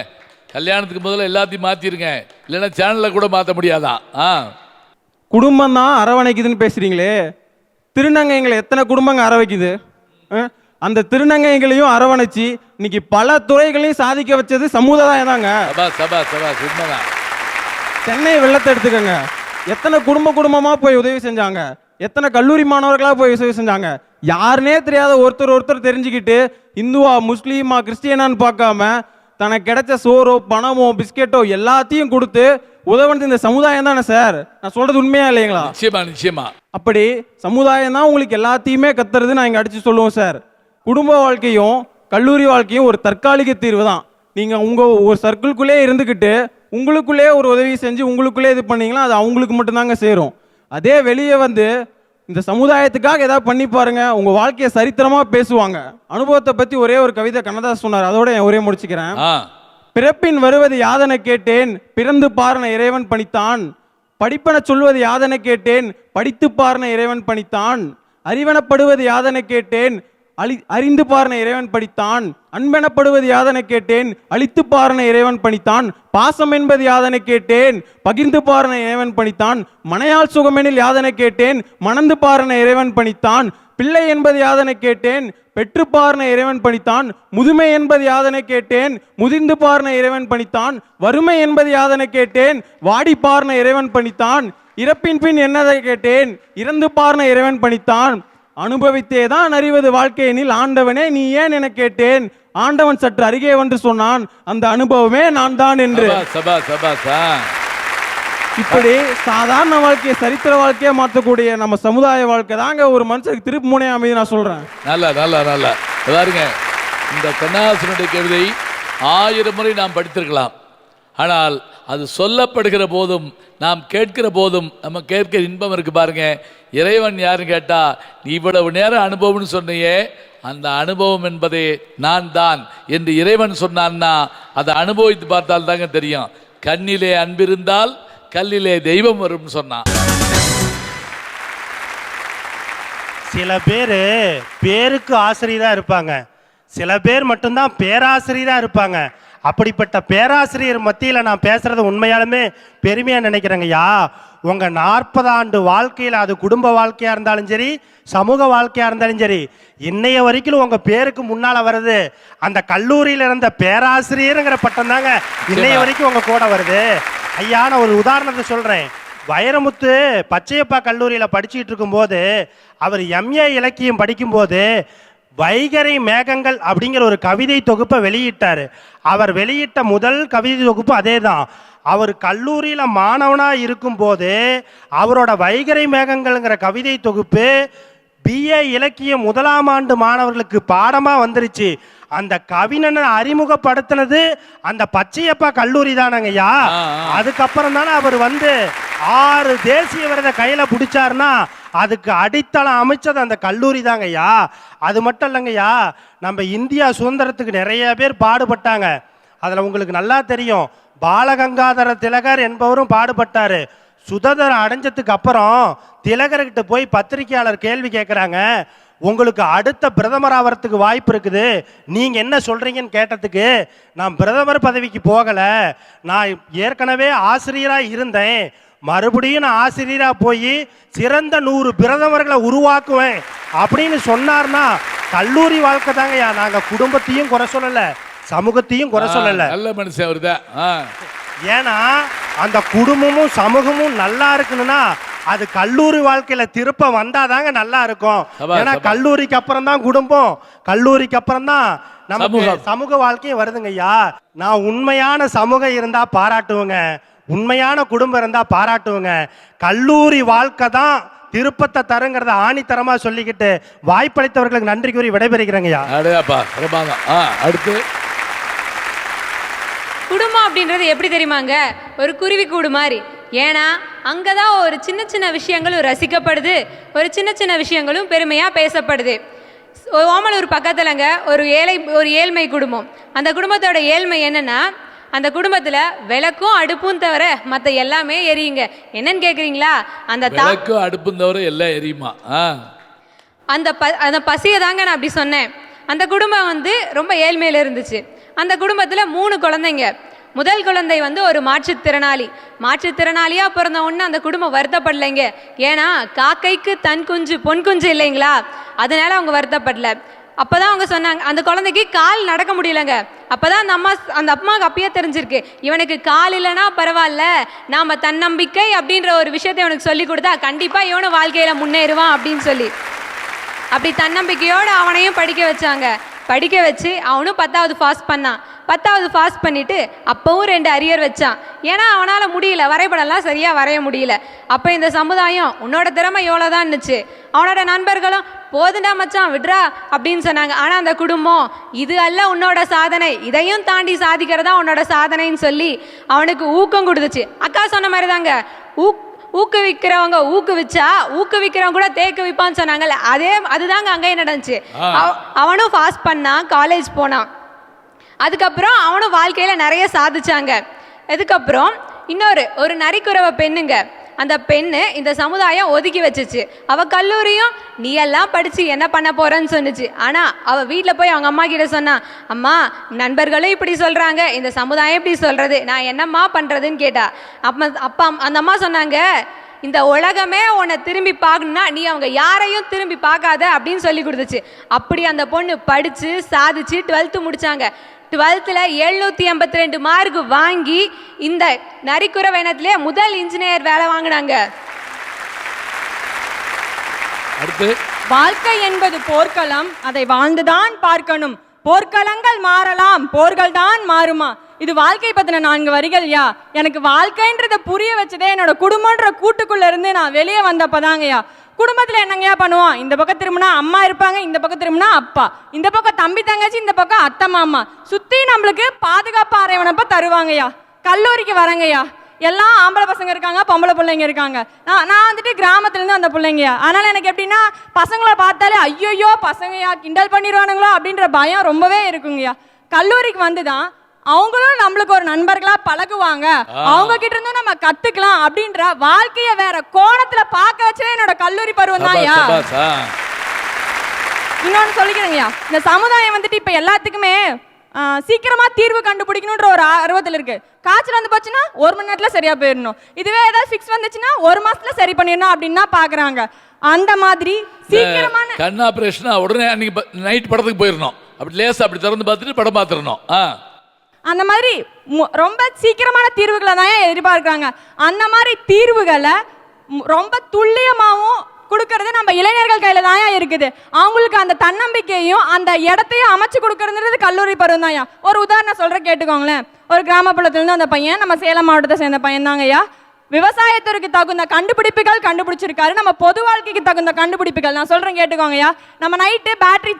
கல்யாணத்துக்கு முதல்ல எல்லாத்தையும் மாற்றிருங்க, இல்லைன்னா சேனலில் கூட மாற்ற முடியாதான். குடும்பம் தான் அரவணைக்குதுன்னு பேசுகிறீங்களே, திருநங்கைகளை எத்தனை குடும்பங்க அரவணைக்குது? அந்த திருநங்கைகளையும் அரவணைச்சு இன்னைக்கு பல துறைகளையும் சாதிக்க வச்சது சமுதாயம் தாங்க. சென்னை வெள்ளத்தை எடுத்துக்கங்க, எத்தனை குடும்பமாக போய் உதவி செஞ்சாங்க, எத்தனை கல்லூரி மாணவர்களாக போய் உதவி செஞ்சாங்க. யாருனே தெரியாத ஒருத்தர் தெரிஞ்சுக்கிட்டு இந்துவா முஸ்லீமா கிறிஸ்டியனான்னு பார்க்காம தனக்கு கிடைச்ச சோறோ பணமோ பிஸ்கெட்டோ எல்லாத்தையும் கொடுத்து உதவுனது இந்த சமுதாயம் தானே சார். நான் சொல்றது உண்மையா இல்லைங்களா? நிச்சயமா. அப்படி சமுதாயம் தான் உங்களுக்கு எல்லாத்தையுமே கத்துறது நான் இங்க அடிச்சு சொல்லுவோம் சார். குடும்ப வாழ்க்கையும் கல்லூரி வாழ்க்கையும் ஒரு தற்காலிக தீர்வு தான். நீங்க உங்க ஒரு சர்க்கிள்குள்ளே இருந்துக்கிட்டு உங்களுக்குள்ளே ஒரு உதவி செஞ்சு உங்களுக்குள்ளே இது பண்ணீங்கன்னா அது அவங்களுக்கு மட்டும்தாங்க சேரும். அதே வெளியே வந்து இந்த சமுதாயத்துக்காக ஏதாவது பண்ணி பாருங்க, உங்க வாழ்க்கையை சரித்திரமா பேசுவாங்க. அனுபவத்தை பத்தி ஒரே ஒரு கவிதை கண்ணதாசன் சொன்னார், அதோட என் ஒரே முடிச்சுக்கிறேன். பிறப்பின் வருவது யாதனை கேட்டேன், பிறந்து பாருன இறைவன் பணித்தான். படிப்பன சொல்வது யாதனை கேட்டேன், படித்து பாருன இறைவன் பணித்தான். அறிவனப்படுவது யாதனை கேட்டேன், அறிந்து பாருன இறைவன் படித்தான். அன்பெனப்படுவது யாதனை கேட்டேன், அழித்து பாருன இறைவன் பணித்தான். பாசம் என்பது யாதனை கேட்டேன், பகிர்ந்து பாருன இறைவன் பணித்தான். மனையால் சுகமெனில் யாதனை கேட்டேன், மணந்து பாருன இறைவன் பணித்தான். பிள்ளை என்பது யாதனை கேட்டேன், பெற்று பாருன இறைவன் பணித்தான். முதுமை என்பது யாதனை கேட்டேன், முதிர்ந்து பாருன இறைவன் பணித்தான். வறுமை என்பது யாதனை கேட்டேன், வாடி பாருன இறைவன் பணித்தான். இறப்பின் பின் என்னதை கேட்டேன், இறந்து பாருன இறைவன் பணித்தான். அனுபவித்தே தான் அறிவது வாழ்க்கையெனில் ஆண்டவனே நீ ஏன் என கேட்டேன். ஆண்டவன் சற்று அருகே வந்து சொன்னான், அந்த அனுபவமே நான் தான் என்று. இப்படி சாதாரண வாழ்க்கையை சரித்திர வாழ்க்கையை மாற்றக்கூடிய நம்ம சமுதாய வாழ்க்கை தாங்க ஒரு மனுஷனுக்கு திருப்பு முனையா அமைதி. நான் சொல்றேன், நல்லா பாருங்க, இந்த கண்ணதாசனுடைய கவிதை 1000 முறை நாம் படித்திருக்கலாம். ஆனால் அது சொல்லப்படுகிற போதும் நாம் கேட்கிற போதும் நம்ம கேட்கிற இன்பம் இருக்கு பாருங்க. இறைவன் யாருன்னு கேட்டா, நீ இவ்வளவு நேரம் அனுபவம்னு சொன்னியே, அந்த அனுபவம் என்பதே நான் தான் என்று இறைவன் சொன்னான்னா அதை அனுபவித்து பார்த்தால் தாங்க தெரியும். கண்ணிலே அன்பிருந்தால் கல்லிலே தெய்வம் வரும்னு சொன்னான். சில பேர் பேருக்கு ஆசிரியராக இருப்பாங்க, சில பேர் மட்டும்தான் பேராசிரியராக இருப்பாங்க. அப்படிப்பட்ட பேராசிரியர் மத்தியில் நான் பேசுறது உண்மையாலுமே பெருமையா நினைக்கிறேங்கய்யா. உங்க 40 ஆண்டு வாழ்க்கையில், அது குடும்ப வாழ்க்கையா இருந்தாலும் சரி, சமூக வாழ்க்கையா இருந்தாலும் சரி, இன்னைய வரைக்கும் உங்க பேருக்கு முன்னால வருது அந்த கல்லூரியில இருந்த பேராசிரியருங்கிற பட்டம் தாங்க இன்னைய வரைக்கும் உங்க கூட வருது. ஐயா, நான் ஒரு உதாரணத்தை சொல்றேன். வைரமுத்து பச்சையப்பா கல்லூரியில் படிச்சுட்டு இருக்கும்போது, அவர் MA இலக்கியம் படிக்கும்போது வைகறை மேகங்கள் அப்படிங்கிற ஒரு கவிதை தொகுப்பை வெளியிட்டார். அவர் வெளியிட்ட முதல் கவிதை தொகுப்பு அதே தான். அவர் கல்லூரியில் மாணவனாக இருக்கும்போது அவரோட வைகறை மேகங்கள்ங்கிற கவிதை தொகுப்பு BA இலக்கியம் 1ஆம் ஆண்டு மாணவர்களுக்கு பாடமாக வந்துருச்சு. அந்த கவிஞனை அறிமுகப்படுத்தினது அந்த பச்சையப்பா கல்லூரி தானங்கய்யா. அதுக்கப்புறம் தானே அவர் 6 தேசிய விருதை கையில பிடிச்சாருன்னா அதுக்கு அடித்தளம் அமைச்சது அந்த கல்லூரி தாங்கய்யா. அது மட்டும் இல்லைங்கய்யா, நம்ம இந்தியா சுதந்திரத்துக்கு நிறைய பேர் பாடுபட்டாங்க. அதுல உங்களுக்கு நல்லா தெரியும், பாலகங்காதர திலகர் என்பவரும் பாடுபட்டாரு. சுதந்திரம் அடைஞ்சதுக்கு அப்புறம் திலகர்கிட்ட போய் பத்திரிகையாளர் கேள்வி கேட்குறாங்க, உங்களுக்கு அடுத்த பிரதமர் ஆகிறதுக்கு வாய்ப்பு இருக்குது, நீங்க என்ன சொல்றீங்கன்னு கேட்டதுக்கு, நான் பிரதமர் பதவிக்கு போகல, நான் ஏற்கனவே ஆசிரியராக இருந்தேன், மறுபடியும் நான் ஆசிரியராக போய் சிறந்த 100 பிரதமர்களை உருவாக்குவேன் அப்படின்னு சொன்னார்னா கல்லூரி வாழ்க்கை தாங்கய்யா. நாங்க குடும்பத்தையும் குறை சொல்லல, சமூகத்தையும் குறை சொல்லல. நல்ல மனுஷன் அவர்தான். ஏன்னா அந்த குடும்பமும் சமூகமும் நல்லா இருக்கணும்னா அது கல்லூரி வாழ்க்கையில திருப்ப வந்தாதாங்க நல்லா இருக்கும். ஏன்னா கல்லூரிக்கு அப்புறம் தான் குடும்பம், கல்லூரிக்கு அப்புறம் தான் நமக்கு சமூக வாழ்க்கையும் வருதுங்க ஐயா. நான் உண்மையான சமூகம் இருந்தா பாராட்டுவேங்க, உண்மையான குடும்பம் இருந்தா பாராட்டுவேங்க. கல்லூரி வாழ்க்கை தான் திருப்பத்தை தருங்கிறத ஆணித்தரமா சொல்லிக்கிட்டு வாய்ப்பளித்தவர்களுக்கு நன்றி கூறி விடைபெறுகிறேங்கய்யா. அடுத்து குடும்பம் அப்படின்றது எப்படி தெரியுமாங்க, ஒரு குருவி கூடு மாதிரி. ஏன்னா அங்கதான் ஒரு சின்ன சின்ன விஷயங்களும் ரசிக்கப்படுது, ஒரு சின்ன சின்ன விஷயங்களும் பெருமையா பேசப்படுது. ஓமலூர் பக்கத்துலங்க ஒரு ஏழ்மை குடும்பம். அந்த குடும்பத்தோட ஏழ்மை என்னன்னா, அந்த குடும்பத்துல விளக்கும் அடுப்பும் தவிர மற்ற எல்லாமே எரியுங்க. என்னன்னு கேக்குறீங்களா? அந்த விளக்கும் அடுப்பும் தவிர எல்லாம் எரியுமா? அந்த பசியை தாங்க நான் அப்படி சொன்னேன். அந்த குடும்பம் ரொம்ப ஏழ்மையில இருந்துச்சு. அந்த குடும்பத்துல 3 குழந்தைங்க. முதல் குழந்தை ஒரு மாற்றுத்திறனாளியா பிறந்த உடனே அந்த குடும்பம் வருத்தப்படலைங்க. ஏன்னா காக்கைக்கு தன் குஞ்சு பொன் குஞ்சு இல்லைங்களா, அதனால அவங்க வருத்தப்படல. அப்பதான் அவங்க சொன்னாங்க, அந்த குழந்தைக்கு கால் நடக்க முடியலங்க. அப்பதான் அந்த அம்மாவுக்கு அப்பயே தெரிஞ்சிருக்கு, இவனுக்கு கால் இல்லைன்னா பரவாயில்ல, நாம தன்னம்பிக்கை அப்படின்ற ஒரு விஷயத்தை இவனுக்கு சொல்லி கொடுத்தா கண்டிப்பா இவனும் வாழ்க்கையில முன்னேறுவான் அப்படின்னு சொல்லி, அப்படி தன்னம்பிக்கையோடு அவனையும் படிக்க வச்சாங்க. படிக்க வச்சு அவனும் 10வது பாஸ் பண்ணான். 10வது பாஸ் பண்ணிட்டு அப்பவும் 2 அரியர் வச்சான். ஏன்னா அவனால் முடியல, வரைபடம்லாம் சரியாக வரைய முடியல. அப்போ இந்த சமுதாயம் உன்னோட திறமை எவ்வளோதான் இருந்துச்சு, அவனோட நண்பர்களும் போதுண்டா மச்சான் விட்றா அப்படின்னு சொன்னாங்க. ஆனால் அந்த குடும்பம் இது அல்ல உன்னோட சாதனை, இதையும் தாண்டி சாதிக்கிறதா உன்னோட சாதனைன்னு சொல்லி அவனுக்கு ஊக்கம் கொடுத்துச்சு. அக்கா சொன்ன மாதிரி தாங்க, ஊக்குவிக்கிறவங்க ஊக்குவிச்சா ஊக்குவிக்கிறவங்க கூட தேக்க வைப்பான்னு சொன்னாங்கல்ல, அதுதாங்க அங்கேயே நடந்துச்சு. அவனும் பாஸ் பண்ணான், காலேஜ் போனான். அதுக்கப்புறம் அவனும் வாழ்க்கையில நிறைய சாதிச்சாங்க. அதுக்கப்புறம் ஒரு நரிக்குறவ பெண்ணுங்க, அந்த பெண்ணு இந்த சமுதாயம் ஒதுக்கி வச்சுச்சு. அவ கல்லூரியும் நீ எல்லாம் படிச்சு என்ன பண்ண போறன்னு சொன்னுச்சு. ஆனா அவ வீட்டில் போய் அவங்க அம்மா கிட்ட சொன்னா, அம்மா நண்பர்களும் இப்படி சொல்றாங்க, இந்த சமுதாயம் இப்படி சொல்றது, நான் என்னம்மா பண்றதுன்னு கேட்டா. அப்பா அந்த அம்மா சொன்னாங்க, இந்த உலகமே உன்னை திரும்பி பார்க்கணும்னா நீ அவங்க யாரையும் திரும்பி பார்க்காத அப்படின்னு சொல்லி கொடுத்துச்சு. அப்படி அந்த பொண்ணு படிச்சு சாதிச்சு 12th முடிச்சாங்க. 12th 782 மார்க் வாங்கி இந்த நரிக்குறவ இனத்திலே முதல் இன்ஜினியர் வேலை வாங்கினாங்க. வாழ்க்கை என்பது போர்க்களம், அதை வாழ்ந்துதான் பார்க்கணும். போர்க்களங்கள் மாறலாம், போர்கள் தான் மாறுமா. இது வாழ்க்கை பத்தின 4 வரிகள்யா. எனக்கு வாழ்க்கைன்றத புரிய வச்சதே என்னோட குடும்பன்ற கூட்டுக்குள்ள இருந்து நான் வெளியே வந்தப்பதாங்கய்யா. குடும்பத்துல என்னங்கயா பண்ணுவோம், இந்த பக்கம் திரும்பினா அம்மா இருப்பாங்க, இந்த பக்கம் திரும்பினா அப்பா, இந்த பக்கம் தம்பி தங்கச்சி, இந்த பக்கம் அத்தை மாமா, சுத்தி நம்மளுக்கு பாதுகாப்பு அரைவனப்ப தருவாங்கய்யா. கல்லூரிக்கு வரங்கய்யா, எல்லாம் ஆம்பளை பசங்க இருக்காங்க, பொம்பளை பிள்ளைங்க இருக்காங்க. நான் கிராமத்துல இருந்து அந்த பிள்ளைங்கயா. அதனால எனக்கு எப்படின்னா பசங்களை பார்த்தாலே ஐயோ பசங்கயா கிண்டல் பண்ணிடுவானுங்களோ அப்படின்ற பயம் ரொம்பவே இருக்குங்கய்யா. கல்லூரிக்கு வந்துதான் அவங்களும் நம்மளுக்கு ஒரு நண்பர்களா பழகுவாங்க, அவங்க கிட்ட இருந்தும் நம்ம கத்துக்கலாம் அப்படின்ற வாழ்க்கைய வேற கோணத்துல பார்க்க வச்சதே என்னோட கல்லூரி பருவம் தான்யா. இன்னொன்னு சொல்லிக்கிறேங்கய்யா, இந்த சமுதாயம் இப்ப எல்லாத்துக்குமே சீக்கிரமா தீர்வு கண்டுபிடிக்கணுன்ற ஒரு ஆர்வத்தில் இருக்கு. காய்ச்சல் வந்து போச்சுன்னா 1 மணி நேரத்துல சரியா போயிடணும், இதுவே ஏதாவது ஃபிக்ஸ் வந்துச்சுன்னா 1 மாசத்துல சரி பண்ணிடணும் அப்படின்னு பாக்குறாங்க. அந்த மாதிரி சீக்கிரமான கண் ஆபரேஷன் உடனே அன்னைக்கு நைட் படத்துக்கு போயிடணும், அப்படி லேசா அப்படி திறந்து பார்த்துட்டு படம் பார்த்துடணும். அந்த மாதிரி ரொம்ப சீக்கிரமான தீர்வுகளை தான் எதிர்பார்க்கிறாங்க. அந்த மாதிரி தீர்வுகளை ரொம்ப துல்லியமாகவும் கொடுக்கறது நம்ம இளைஞர்கள் கையில தான் இருக்குது. அவங்களுக்கு அந்த தன்னம்பிக்கையும் அந்த இடத்தையும் அமைச்சு கொடுக்கறது கல்லூரி பருவம் தான். ஒரு உதாரணம் சொல்ற கேட்டுக்கோங்களேன். ஒரு கிராமப்புறத்துலேருந்து அந்த பையன் நம்ம சேலம் மாவட்டத்தை சேர்ந்த பையன் தாங்கய்யா. விவசாயத்திற்கு தகுந்த கண்டுபிடிப்புகள் கண்டுபிடிச்சிருக்காரு. நம்ம பொது வாழ்க்கைக்கு தகுந்த கண்டுபிடிப்புகள் நான் சொல்றேன் கேட்டுக்கோங்கய்யா. நம்ம நைட்டு பேட்டரி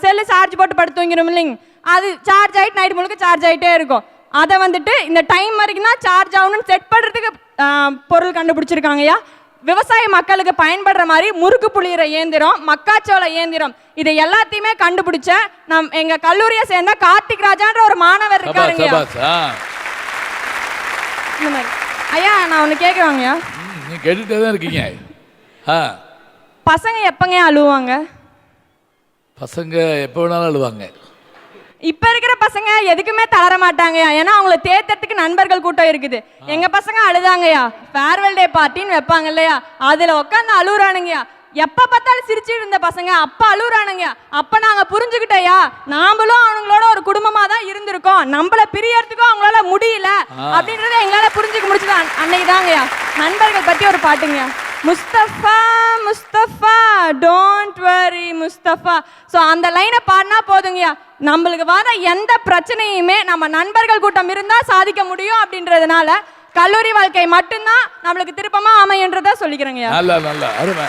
செல்லு சார்ஜ் போட்டு படுத்து தூங்கிடும் இல்லைங்க, அது சார்ஜ் ஆகிட்டு நைட் முழுக்க சார்ஜ் ஆகிட்டே இருக்கும். அதை வந்துட்டு இந்த டைம் வரைக்கும் தான் சார்ஜ் ஆகணும்னு செட் பண்ணுறதுக்கு பொருள் கண்டுபிடிச்சிருக்காங்கய்யா. விவசாய மக்களுக்கு பயன்படுற மாதிரி முறுக்கு புளியிற இயந்திரம், மக்காச்சோள இயந்திரம், இதை எல்லாத்தையுமே கண்டுபிடிச்ச எங்க கல்லூரியை சேர்ந்த கார்த்திக் ராஜான்ற ஒரு மாணவர் இருக்காருங்க. ஐயா நான் ஒன்று கேட்குறாங்கய்யா. நீ கேட்டுட்டே தான் இருக்கீங்க. பசங்க எப்பங்க அழுவாங்க? பசங்க எப்போ வேணாலும் அழுவாங்க. இப்ப இருக்கிற பசங்க எதுக்குமே தளர மாட்டாங்கயா, ஏன்னா அவங்கள தேர்ந்தெடுத்துக்கு நண்பர்கள் கூட்டம் இருக்குது. எங்க பசங்க அழுதாங்கயா, ஃபேர்வெல் டே பார்ட்டின்னு வைப்பாங்க இல்லையா, அதுல உட்காந்து அழுகுறானுங்கயா. எப்ப பார்த்தாலும் சிரிச்சுட்டு இருந்த பசங்க அப்ப அழுகுறானுங்க. அப்ப நாங்க புரிஞ்சுக்கிட்டயா, நாமளும் அவங்களோட ஒரு குடும்பமா தான் இருந்திருக்கோம், நம்மள பிரியறதுக்கும் அவங்களால முடியல அப்படின்றத எங்களால புரிஞ்சுக்க முடிச்சது அன்னைக்கு தாங்கயா. நண்பர்கள் பத்தி ஒரு பாட்டுங்க, Mustafa Mustafa don't worry Mustafa. So அந்த லைனை பாடினா போதுங்கய்யா, நம்மளுக்கு வர எந்த பிரச்சனையுமே நம்ம நண்பர்கள் கூட்டம் இருந்தா சாதிக்க முடியும். அப்படின்றதுனால கல்லூரி வாழ்க்கை மட்டும்தான் நம்மளுக்கு திருப்பமா அமையன்றதா சொல்லிக்கிறேங்கய்யா. நல்லா நல்லா அருமை.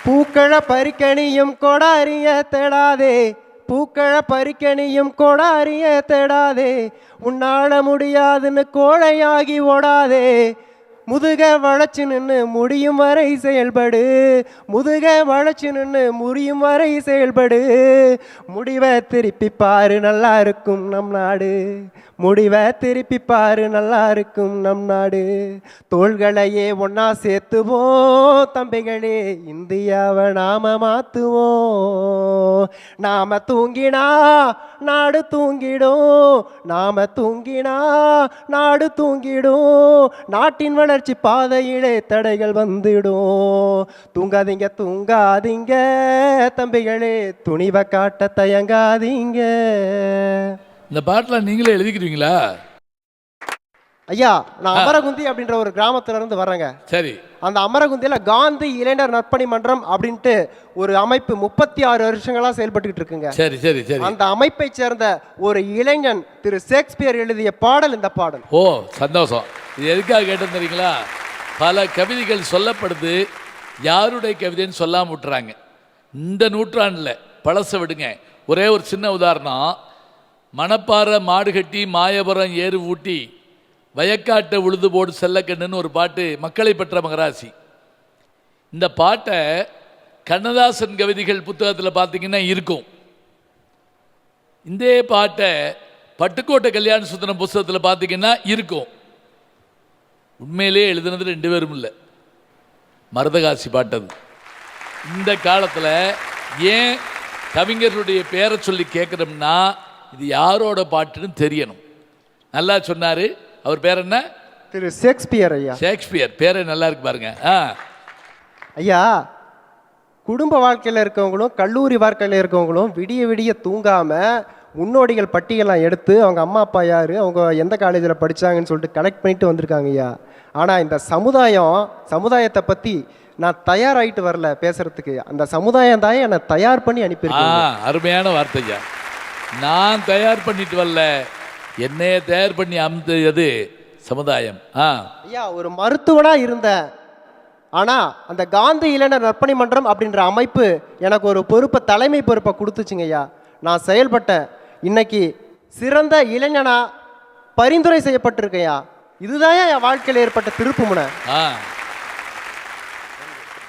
பூக்கள பறிக்கணியும் கொடாரிய தேடாதே, பூக்கள பறிக்கணியும் கொடாரிய தேடாதே, உன்னால முடியாதுன்னு கோழையாகி ஓடாதே, முதுக வளைச்சு நின்று முடியும் வரை செயல்படு, முதுக வளைச்சு நின்று முடியும் வரை செயல்படு, முடிவை திருப்பி பாரு நல்லா இருக்கும் நம் நாடு, முடிவை திருப்பி பாரு நல்லா இருக்கும் நம் நாடு, தோள்களையே ஒன்னா சேர்த்துவோம் தம்பிகளே, இந்தியாவை நாம மாத்துவோம், நாம தூங்கினா நாடு தூங்கிடும், நாம தூங்கினா நாடு தூங்கிடும், நாட்டின் வளர்ச்சி பாதையிலே தடைகள் வந்துடும், தூங்காதீங்க தூங்காதீங்க தம்பிகளே, துணிவை காட்ட தயங்காதீங்க. இந்த பாட்டில் நீங்களே எழுதிக்கிறீங்களா? ஐயா நான் அமரகுந்தி அப்படின்ற ஒரு கிராமத்துல இருந்து வர்றேங்க. சரி. அந்த அமரகுந்தியில காந்தி இளைஞர் நற்பணி மன்றம் அப்படின்ட்டு ஒரு அமைப்பு 36 வருஷங்களா செயல்பட்டு இருக்குங்க. சரி சரி சரி. அந்த அமைப்பை சேர்ந்த ஒரு இளைஞன் திரு ஷேக்ஸ்பியர் எழுதிய பாடல் இந்த பாடல். ஓ சந்தோஷம். இது எதுக்காக கேட்டேன்னு தெரியுங்களா? பல கவிதைகள் சொல்லப்படுது, யாருடைய கவிதைன்னு சொல்லாம விட்டுறாங்க. இந்த நூற்றாண்டில் பழச விடுங்க. ஒரே ஒரு சின்ன உதாரணம், மணப்பாறை மாடு கட்டி மாயபுரம் ஏறு ஊட்டி வயக்காட்டை உழுது போடு செல்லக்கண்ணுன்னு ஒரு பாட்டு, மக்களை பெற்ற மகராசி. இந்த பாட்டை கண்ணதாசன் கவிதைகள் புத்தகத்தில் பார்த்தீங்கன்னா இருக்கும். இந்த பாட்டை பட்டுக்கோட்டை கல்யாண சுந்தரம் புத்தகத்தில் பார்த்தீங்கன்னா இருக்கும். உண்மையிலே எழுதுனது 2 பேரும் இல்லை, மருதகாசி பாட்டது. இந்த காலத்தில் ஏன் கவிஞர்களுடைய பேரை சொல்லி கேட்குறோம்னா, இது யாரோட பாட்டுன்னு தெரியணும். நல்லா சொன்னார். அவர் பேர் என்ன? திரு ஷேக்ஸ்பியர் ஐயா. ஷேக்ஸ்பியர் பேரே நல்லா இருக்கு பாருங்க. ஐயா குடும்ப வாழ்க்கையில் இருக்கவங்களும் கல்லூரி வாழ்க்கையில் இருக்கவங்களும் விடிய விடிய தூங்காம முன்னோடிகள் பட்டியலாம் எடுத்து அவங்க அம்மா அப்பா யாரு, அவங்க எந்த காலேஜில் படித்தாங்கன்னு சொல்லிட்டு கலெக்ட் பண்ணிட்டு வந்திருக்காங்க ஐயா. ஆனால் இந்த சமுதாயத்தை பற்றி நான் தயாராகிட்டு வரல பேசுறதுக்கு, அந்த சமுதாயம் தான் என்னை தயார் பண்ணி அனுப்பியிருக்கேன். அருமையான வார்த்தையா. நான் தயார் பண்ணிட்டு வரல, என்னைய தயார் பண்ணி அமைந்தது சமுதாயம். ஐயா ஒரு மருத்துவனா இருந்தேன், ஆனா அந்த காந்தி இளைஞர் நற்பணி மன்றம் அப்படின்ற அமைப்பு எனக்கு ஒரு பொறுப்பை, தலைமை பொறுப்பை கொடுத்துச்சுங்க ஐயா. நான் செயல்பட்டேன். இன்னைக்கு சிறந்த இளைஞனா பரிந்துரை செய்யப்பட்டிருக்கையா. இதுதான் என் வாழ்க்கையில் ஏற்பட்ட திருப்புமுனை.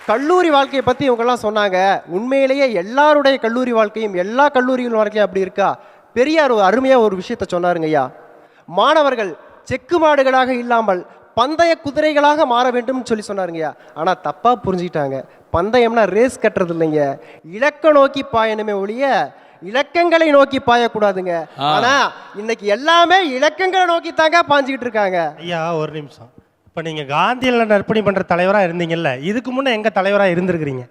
கல்லூரி வாழ்க்கையை பற்றி இவங்கெல்லாம் சொன்னாங்க. உண்மையிலேயே எல்லாருடைய கல்லூரி வாழ்க்கையும் எல்லா கல்லூரிகள் வாழ்க்கையும் அப்படி இருக்கா? பெரியார் ஒரு அருமையாக ஒரு விஷயத்த சொன்னாருங்க ஐயா. மாணவர்கள் செக்கு மாடுகளாக இல்லாமல் பந்தய குதிரைகளாக மாற வேண்டும் சொல்லி சொன்னாருங்கய்யா. ஆனால் தப்பாக புரிஞ்சுக்கிட்டாங்க. பந்தயம்னா ரேஸ் கட்டுறது இல்லைங்க, இலக்க நோக்கி பாயணுமே ஒழிய இலக்கங்களை நோக்கி பாயக்கூடாதுங்க. ஆனா இன்னைக்கு எல்லாமே இலக்கங்களை நோக்கி தாங்க பாஞ்சுக்கிட்டு இருக்காங்க. ஐயா ஒரு நிமிஷம், இப்போ நீங்க காந்தியில நற்பணி பண்ற தலைவரா இருந்தீங்கல்ல, இதுக்கு முன்ன எங்க தலைவரா இருந்திருக்கிறீங்க?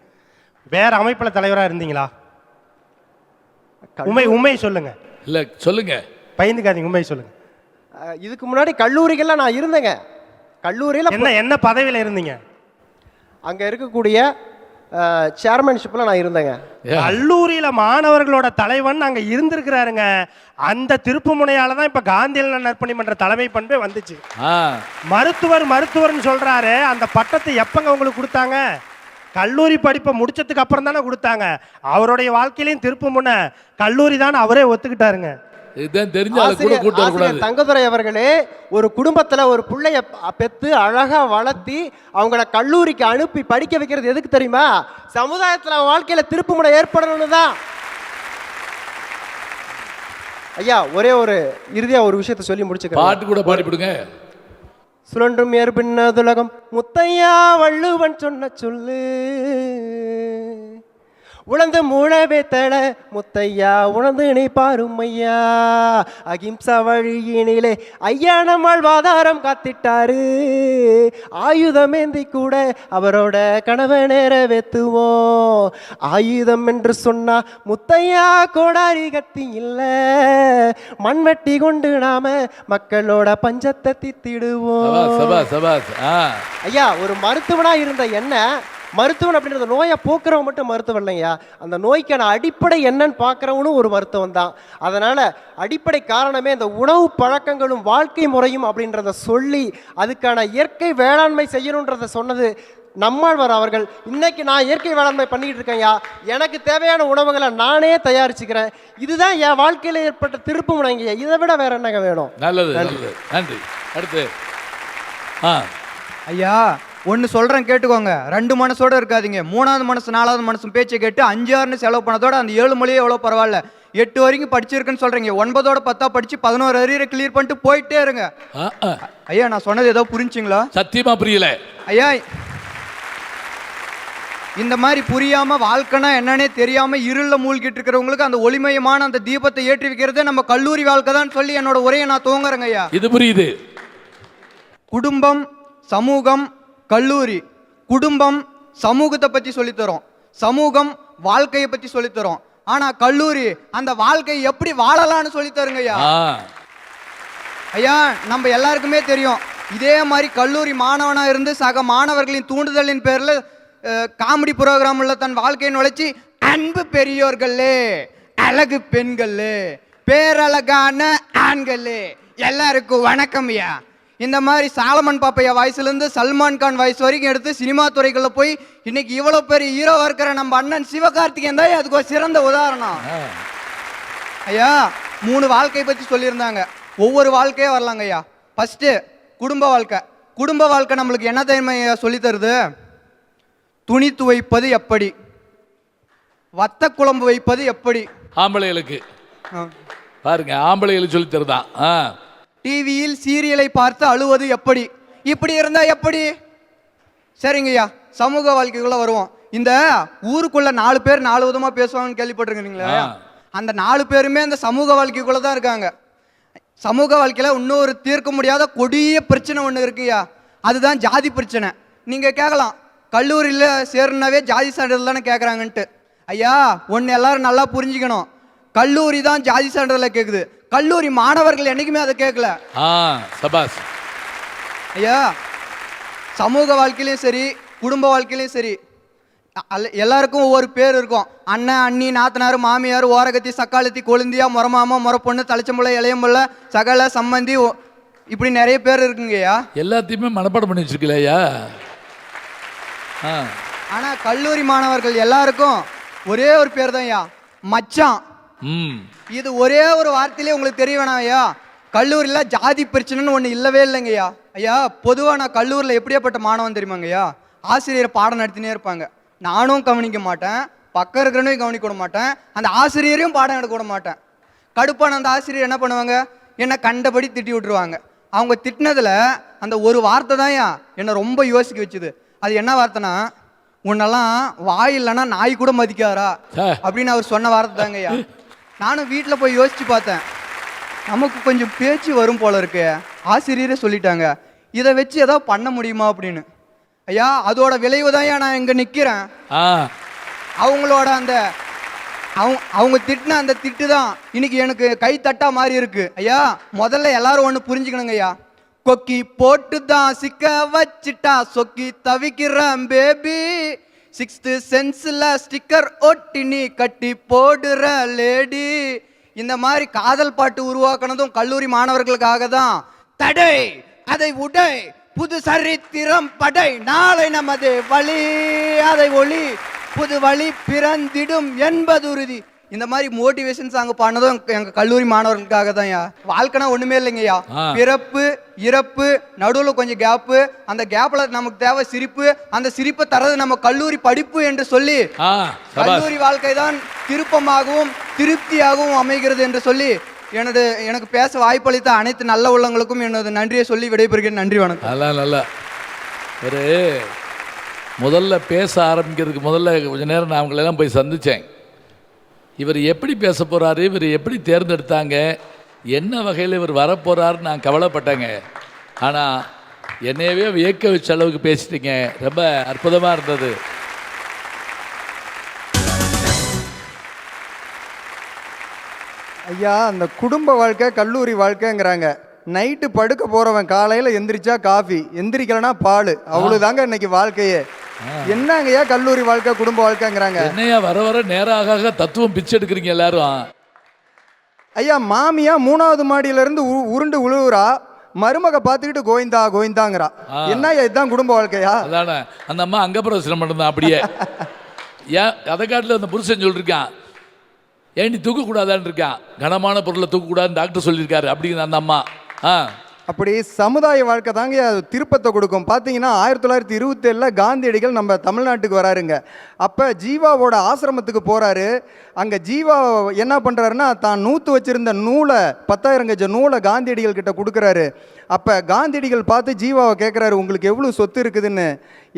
வேற அமைப்புல தலைவரா இருந்தீங்களா? உண்மை சொல்லுங்க. இல்ல சொல்லுங்க, பயந்துக்காதீங்க, உண்மை சொல்லுங்க. இதுக்கு முன்னாடி கல்லூரிகள்ல நான் இருந்தேங்க. கல்லூரியில என்ன பதவியில இருந்தீங்க? அங்க இருக்கக்கூடிய சேர்மன்ஷிப்ல நான் இருந்தேங்க. கல்லூரியில மாணவர்களோட தலைவன் அங்க இருந்திருக்கிறாருங்க. அந்த திருப்புமுனையால தான் இப்ப காந்தியில நற்பணி பண்ற தலைமை பண்பே வந்துச்சு. மருத்துவர்னு சொல்றாரு, அந்த பட்டத்தை எப்பங்க உங்களுக்கு கொடுத்தாங்க? கல்லூரி படிப்பை முடிச்சதுக்கு அப்புறம் தானே கொடுத்தாங்க. அவருடைய வாழ்க்கையிலையும் திருப்புமுனை கல்லூரி தான் அவரே ஒத்துக்கிட்டாருங்க. தங்கதுரை அவர்களே, ஒரு குடும்பத்துல ஒரு பிள்ளைய பெத்து அழகா வளர்த்தி அவங்கள கல்லூரிக்கு அனுப்பி படிக்க வைக்கிறது எதுக்கு தெரியுமா? சமுதாயத்துல வாழ்க்கையில திருப்புமுனை ஏற்படணும்னு தான். ஐயா ஒரே ஒரு இறுதியா ஒரு விஷயத்தை சொல்லி முடிச்சுக்கிறேன். பாட்டு கூட பாடிவிடுங்க. சுழன்றும் ஏற்பின்னதுலகம் முத்தையா வள்ளுவன் சொன்ன சொல்லு, உணர்ந்து மூழவே தட முத்தையா உணர்ந்து நீ பாருமையா, அகிம்சா வழியினிலே ஐயா நம்மால் வாதாரம் காத்திட்டாரு, ஆயுதமேந்தி கூட அவரோட கனவை நிறைவேற்றுவோம். ஆயுதம் என்று சொன்னா முத்தையா கோடாரி கத்தி இல்ல, மண்வெட்டி கொண்டு நாம மக்களோட பஞ்சத்தை தீத்திடுவோம். ஐயா ஒரு மருத்துவனா இருந்த என்ன, மருத்துவன் அப்படின்ற நோயை போக்குறவன் மட்டும் மருத்துவம் இல்லையா, அந்த நோய்க்கான அடிப்படை என்னன்னு பார்க்குறவனும் ஒரு மருத்துவம் தான். அதனால அடிப்படை காரணமே இந்த உணவு பழக்கங்களும் வாழ்க்கை முறையும் அப்படின்றத சொல்லி அதுக்கான இயற்கை வேளாண்மை செய்யணுன்றத சொன்னது நம்மாழ்வார் அவர்கள். இன்னைக்கு நான் இயற்கை வேளாண்மை பண்ணிக்கிட்டு இருக்கேன்யா, எனக்கு தேவையான உணவுகளை நானே தயாரிச்சுக்கிறேன். இதுதான் என் வாழ்க்கையில் ஏற்பட்ட திருப்பு முனைங்க. இதை விட வேற என்னங்க வேணும்? நல்லது, நன்றி. அடுத்து ஐயா ஒன்று சொல்கிறேன் கேட்டுக்கோங்க, 2 மனசோடு இருக்காதீங்க. 3வது மனசு 4வது மனசு பேச்சை கேட்டு 5 6ன்னு செலவு பண்ணதோட அந்த 7 மொழியே எவ்வளோ பரவாயில்ல. 8 வரைக்கும் படிச்சிருக்குன்னு சொல்கிறீங்க, 9ஓட 10 படித்து 11 அரியரை கிளியர் பண்ணிட்டு போயிட்டே இருங்க. ஐயா நான் சொன்னது ஏதோ புரிஞ்சுங்களா? சத்தியமா புரியல ஐயா. இந்த மாதிரி புரியாமல் வாழ்க்கைனா என்னன்னே தெரியாமல் இருளில் மூழ்கிட்டு இருக்கிறவங்களுக்கு அந்த ஒளிமயமான அந்த தீபத்தை ஏற்றி வைக்கிறதே நம்ம கல்லூரி வாழ்க்கை தான் சொல்லி என்னோட உரையை நான் துவங்குறேங்க ஐயா. இது புரியுது. குடும்பம், சமூகம், கல்லூரி. குடும்பம் சமூகத்தை பற்றி சொல்லித்தரோம், சமூகம் வாழ்க்கையை பற்றி சொல்லித்தரோம். ஆனால் கல்லூரி அந்த வாழ்க்கையை எப்படி வாழலாம்னு சொல்லித்தருங்க ஐயா. ஐயா நம்ம எல்லாருக்குமே தெரியும், இதே மாதிரி கல்லூரி மாணவனாக இருந்து சக மாணவர்களின் தூண்டுதலின் பேரில் காமெடி ப்ரோக்ராமில் தன் வாழ்க்கையை நுழைச்சி அன்பு பெரியோர்களே, அழகு பெண்களே, பேரழகான ஆண்களே, எல்லாருக்கும் வணக்கம் ஐயா. இந்த மாதிரி சாலமன் பாப்பையா வாய்ஸ்லேருந்து சல்மான் கான் வாய்ஸ் வரைக்கும் எடுத்து சினிமா துறைகளில் போய் இன்னைக்கு இவ்வளோ பெரிய ஹீரோவாக இருக்கிற நம்ம அண்ணன் சிவகார்த்திகேயன் தான் அதுக்கு ஒரு சிறந்த உதாரணம். ஐயா 3 வாழ்க்கையை பற்றி சொல்லியிருந்தாங்க, ஒவ்வொரு வாழ்க்கையே வரலாங்க ஐயா. ஃபஸ்ட்டு குடும்ப வாழ்க்கை. குடும்ப வாழ்க்கை நம்மளுக்கு என்ன தெரியுமா சொல்லி தருது? துணி துவைப்பது எப்படி, வத்த குழம்பு வைப்பது எப்படி. ஆம்பளைகளுக்கு பாருங்க, ஆம்பளைகளுக்கு சொல்லி தருதான். டிவியில் சீரியலை பார்த்து அழுவது எப்படி. இப்படி இருந்தா எப்படி? சரிங்கய்யா, சமூக வாழ்க்கைக்குள்ள வருவோம். இந்த ஊருக்குள்ள 4 பேர் 4 விதமா பேசுவாங்கன்னு கேள்விப்பட்டிருக்கீங்களா? அந்த 4 பேருமே அந்த சமூக வாழ்க்கைக்குள்ள தான் இருக்காங்க. சமூக வாழ்க்கையில இன்னொரு தீர்க்க முடியாத கொடிய பிரச்சனை ஒன்று இருக்குயா, அதுதான் ஜாதி பிரச்சனை. நீங்க கேட்கலாம், கல்லூரியில் சேரனாவே ஜாதி சான்றிதழ் தானே கேட்குறாங்கன்ட்டு. ஐயா ஒன்று எல்லாரும் நல்லா புரிஞ்சுக்கணும், கல்லூரி தான் ஜாதி சான்றிதழை கேட்குது, கல்லூரி மாணவர்கள் என்னைக்குமே அதை கேட்கல. சபாஸ் ஐயா. சமூக வாழ்க்கையிலையும் சரி குடும்ப வாழ்க்கையிலையும் சரி எல்லாருக்கும் ஒவ்வொரு பேர் இருக்கும். அண்ணன், அண்ணி, நாத்தனார், மாமியார், ஓரகத்தி, சக்காலத்தி, கொழுந்தியா, முறமாமா, முறப்பொண்ணு, தலைச்சம்புள்ள, இளையம்புள்ள, சகல, சம்மந்தி, இப்படி நிறைய பேர் இருக்குங்கய்யா. எல்லாத்தையுமே மனப்பாடம் பண்ணி வச்சிருக்கலையா? ஆனா கல்லூரி மாணவர்கள் எல்லாருக்கும் ஒரே ஒரு பேர் தான் ஐயா, மச்சான். இது ஒரே ஒரு வார்த்தையிலே உங்களுக்கு தெரிய வேணாம் ஐயா. கல்லூரியில ஜாதி பிரச்சனைன்னு ஒண்ணு இல்லவே இல்லைங்க ஐயா. ஐயா பொதுவா நான் கல்லூரியில் எப்படியாப்பட்ட மாணவன் தெரியுமாங்க ஐயா? ஆசிரியர் பாடம் நடத்தினே இருப்பாங்க, நானும் கவனிக்க மாட்டேன், பக்கம் இருக்கிறவனையும் கவனிக்க விட மாட்டேன், அந்த ஆசிரியரையும் பாடம் எடுக்க விட மாட்டேன். கடுப்பான அந்த ஆசிரியர் என்ன பண்ணுவாங்க, என்னை கண்டபடி திட்டி விட்டுருவாங்க. அவங்க திட்டினதுல அந்த ஒரு வார்த்தை தான் என்னை ரொம்ப யோசிக்க வச்சுது. அது என்ன வார்த்தைனா, உன்னெல்லாம் வாய் இல்லைன்னா நாய் கூட மதிக்காரா ஆ. அப்படின்னு அவர் சொன்ன வார்த்தை தாங்க ஐயா. நானும் வீட்டில் போய் யோசிச்சு பார்த்தேன், நமக்கு கொஞ்சம் பேச்சு வரும் போல இருக்கு. ஆசிரியரே சொல்லிட்டாங்க, இதை வச்சு ஏதாவது பண்ண முடியுமா அப்படின்னு. ஐயா அதோட விளைவு தான் நான் இங்கே நிற்கிறேன். ஆ அவங்களோட அந்த அவங்க திட்டின அந்த திட்டு தான் இன்னைக்கு எனக்கு கை தட்டா மாதிரி இருக்கு. ஐயா முதல்ல எல்லாரும் ஒன்று புரிஞ்சுக்கணுங்க ஐயா. கொக்கி போட்டு தான் சிக்க வச்சிட்டா சொக்கி தவிக்கிறேன் பேபி. 6th சென்ஸ்ல ஸ்டிக்கர் ஒட்டி நீ கட்டி போடுற லேடி. இந்த மாதிரி காதல் பாட்டு உருவாக்குனதும் கல்லூரி மாணவர்களுக்காக தான். தடை அதை உடை புது சரித்திரம் படை நாளை நமது வழி அதை ஒளி புது வழி பிறந்திடும் என்பது உறுதி. இந்த மாதிரி மோட்டிவேஷன் சாங் பாடினதும் எங்க கல்லூரி மாணவர்களுக்காக தான். வாழ்க்கைனா ஒண்ணுமே இல்லைங்கய்யா, பிறப்பு இறப்பு நடுவில் கொஞ்சம் கேப்பு, அந்த கேப்ல நமக்கு தேவை சிரிப்பு, அந்த சிரிப்பை தரது நம்ம கல்லூரி படிப்பு என்று சொல்லி கல்லூரி வாழ்க்கை தான் திருப்பமாகவும் திருப்தியாகவும் அமைகிறது என்று சொல்லி எனக்கு பேச வாய்ப்பளித்த அனைத்து நல்ல உள்ளங்களுக்கும் எனது நன்றியை சொல்லி விடைபெறுகிறேன். நன்றி, வணக்கம். அதெல்லாம் நல்லா ஒரு முதல்ல பேச ஆரம்பிக்கிறதுக்கு முதல்ல கொஞ்ச நேரம் நான் அவங்களெல்லாம் போய் சந்தித்தேன். இவர் எப்படி பேச போகிறாரு, இவர் எப்படி தேர்ந்தெடுத்தாங்க, என்ன வகையில் இவர் வரப்போகிறாருன்னு நான் கவலைப்பட்டேங்க. ஆனால் என்னையவே வியக்க வச்ச அளவுக்கு பேசிட்டீங்க. ரொம்ப அற்புதமாக இருந்தது. ஐயா அந்த குடும்ப வாழ்க்கை கல்லூரி வாழ்க்கைங்கிறாங்க. நைட்டு படுக்க போறவன் காலையில் எந்திரிச்சா காஃபி, எந்திரிக்கலனா பால், அவ்வளவுதாங்க இன்னைக்கு வாழ்க்கையே. என்னங்கய்யா கல்லூரி வாழ்க்கை குடும்ப வாழ்க்கைங்கிறாங்க. என்னையா வர வர நேராக தத்துவம் பிச்சை எடுக்கிறீங்க எல்லாரும். ஐயா மாமியா 3வது மாடியில இருந்து உருண்டு உழுவுறா, மருமக பார்த்துக்கிட்டு கோவிந்தா கோவிந்தாங்கிறா. என்ன இதுதான் குடும்ப வாழ்க்கையா? அதானே அந்த அம்மா அங்க பிரச்சனை பண்ணுதான் அப்படியே. ஏன் அதை காட்டில் அந்த புருஷன் சொல்லியிருக்கான், ஏன் நீ தூக்கக்கூடாதான்னு இருக்கான், கனமான பொருளை தூக்கக்கூடாதுன்னு டாக்டர் சொல்லியிருக்காரு அப்படிங்கிற அந்த அம்மா. அப்படி சமுதாய வாழ்க்கை தாங்க திருப்பத்தை கொடுக்கும். பார்த்தீங்கன்னா 1927 காந்தியடிகள் நம்ம தமிழ்நாட்டுக்கு வராருங்க. அப்போ ஜீவாவோட ஆசிரமத்துக்கு போகிறாரு. அங்கே ஜீவா என்ன பண்ணுறாருன்னா தான் நூற்று வச்சிருந்த நூலை 10,000 கஜ நூலை காந்தியடிகள் கிட்ட கொடுக்குறாரு. அப்போ காந்தியடிகள் பார்த்து ஜீவாவை கேட்குறாரு, உங்களுக்கு எவ்வளோ சொத்து இருக்குதுன்னு.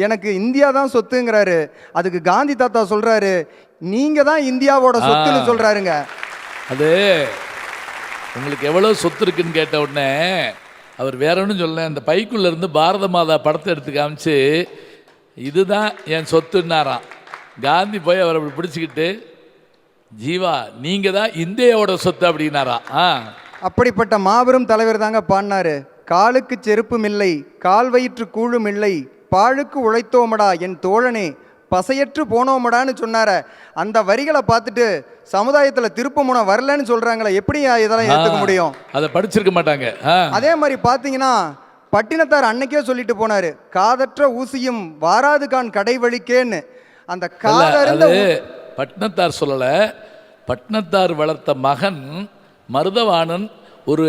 எனக்கு இந்தியா தான் சொத்துங்கிறாரு. அதுக்கு காந்தி தாத்தா சொல்கிறாரு, நீங்கள் தான் இந்தியாவோட சொத்துன்னு சொல்கிறாருங்க. அது உங்களுக்கு எவ்வளோ சொத்து இருக்குன்னு கேட்ட உடனே அவர் வேற ஒன்றும் சொல்ல, அந்த பைக்குள்ளேருந்து பாரத மாதா படத்தை எடுத்து காமிச்சு இதுதான் என் சொத்துன்னாராம். காந்தி போய் அவரை அப்படி பிடிச்சிக்கிட்டு, ஜீவா நீங்கள் தான் இந்தியாவோட சொத்து அப்படின்னாராம். அப்படிப்பட்ட மாபெரும் தலைவர் தாங்க பாடினாரு. காலுக்கு செருப்பும் இல்லை, கால் வயிற்று கூழும் இல்லை, பாழுக்கு உழைத்தோமடா என் தோழனே, பசையற்று போனோமடான்னு சொன்னார. அந்த வரிகளை பார்த்துட்டு சமுதாயத்தில் திருப்பமுனை வரலன்னு சொல்றாங்களே, எப்படி இதெல்லாம் ஏற்றுக்க முடியும்? அதை படிச்சிருக்க மாட்டாங்க. அதே மாதிரி பார்த்தீங்கன்னா பட்டினத்தார் அன்னைக்கே சொல்லிட்டு போனாரு, காதற்ற ஊசியும் வாராது கான் கடை வழிக்கேன்னு. அந்த காதறிந்த பட்டினத்தார் சொல்லலை, பட்டினத்தார் வளர்த்த மகன் மருதவாணன் ஒரு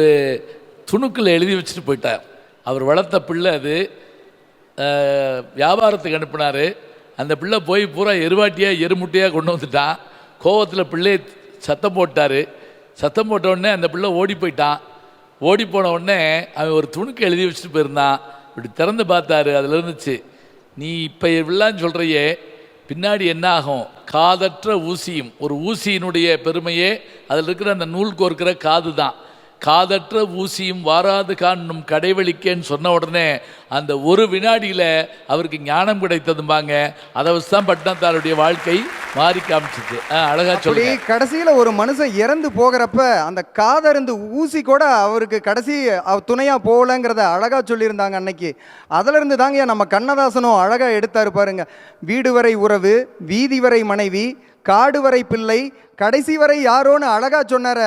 துணுக்கில் எழுதி வச்சுட்டு போயிட்டார். அவர் வளர்த்த பிள்ளை அது வியாபாரத்துக்கு அனுப்பினார். அந்த பிள்ளை போய் பூரா எருவாட்டியாக எருமுட்டையாக கொண்டு வந்துட்டான். கோவத்தில் பிள்ளையை சத்தம் போட்டார். சத்தம் போட்ட உடனே அந்த பிள்ளை ஓடி போயிட்டான். ஓடி போன உடனே அவன் ஒரு துணுக்கு எழுதி வச்சுட்டு போயிருந்தான். இப்படி திறந்து பார்த்தாரு, அதில் இருந்துச்சு, நீ இப்போ இவ்வளான்னு சொல்கிறையே, பின்னாடி என்ன ஆகும்? காதற்ற ஊசியும், ஒரு ஊசியினுடைய பெருமையே அதில் இருக்கிற அந்த நூல் கோர்க்கிற காது தான். காதற்ற ஊசியும் வாராது காணும் கடைவெளிக்கேன்னு சொன்ன உடனே அந்த ஒரு வினாடியில் அவருக்கு ஞானம் கிடைத்ததும்பாங்க. அதை வச்சு தான் பட்டினத்தாருடைய வாழ்க்கை மாறி காமிச்சிச்சு. அழகா சொல்லி கடைசியில் ஒரு மனுஷன் இறந்து போகிறப்ப அந்த காதருந்து ஊசி கூட அவருக்கு கடைசி துணையாக போகலங்கிறத அழகாக சொல்லியிருந்தாங்க அன்னைக்கு. அதிலிருந்து தாங்க நம்ம கண்ணதாசனும் அழகாக எடுத்தாரு பாருங்க. வீடு வரை உறவு, வீதி வரை மனைவி, காடு வரை பிள்ளை, கடைசி வரை யாரோன்னு அழகா சொன்னார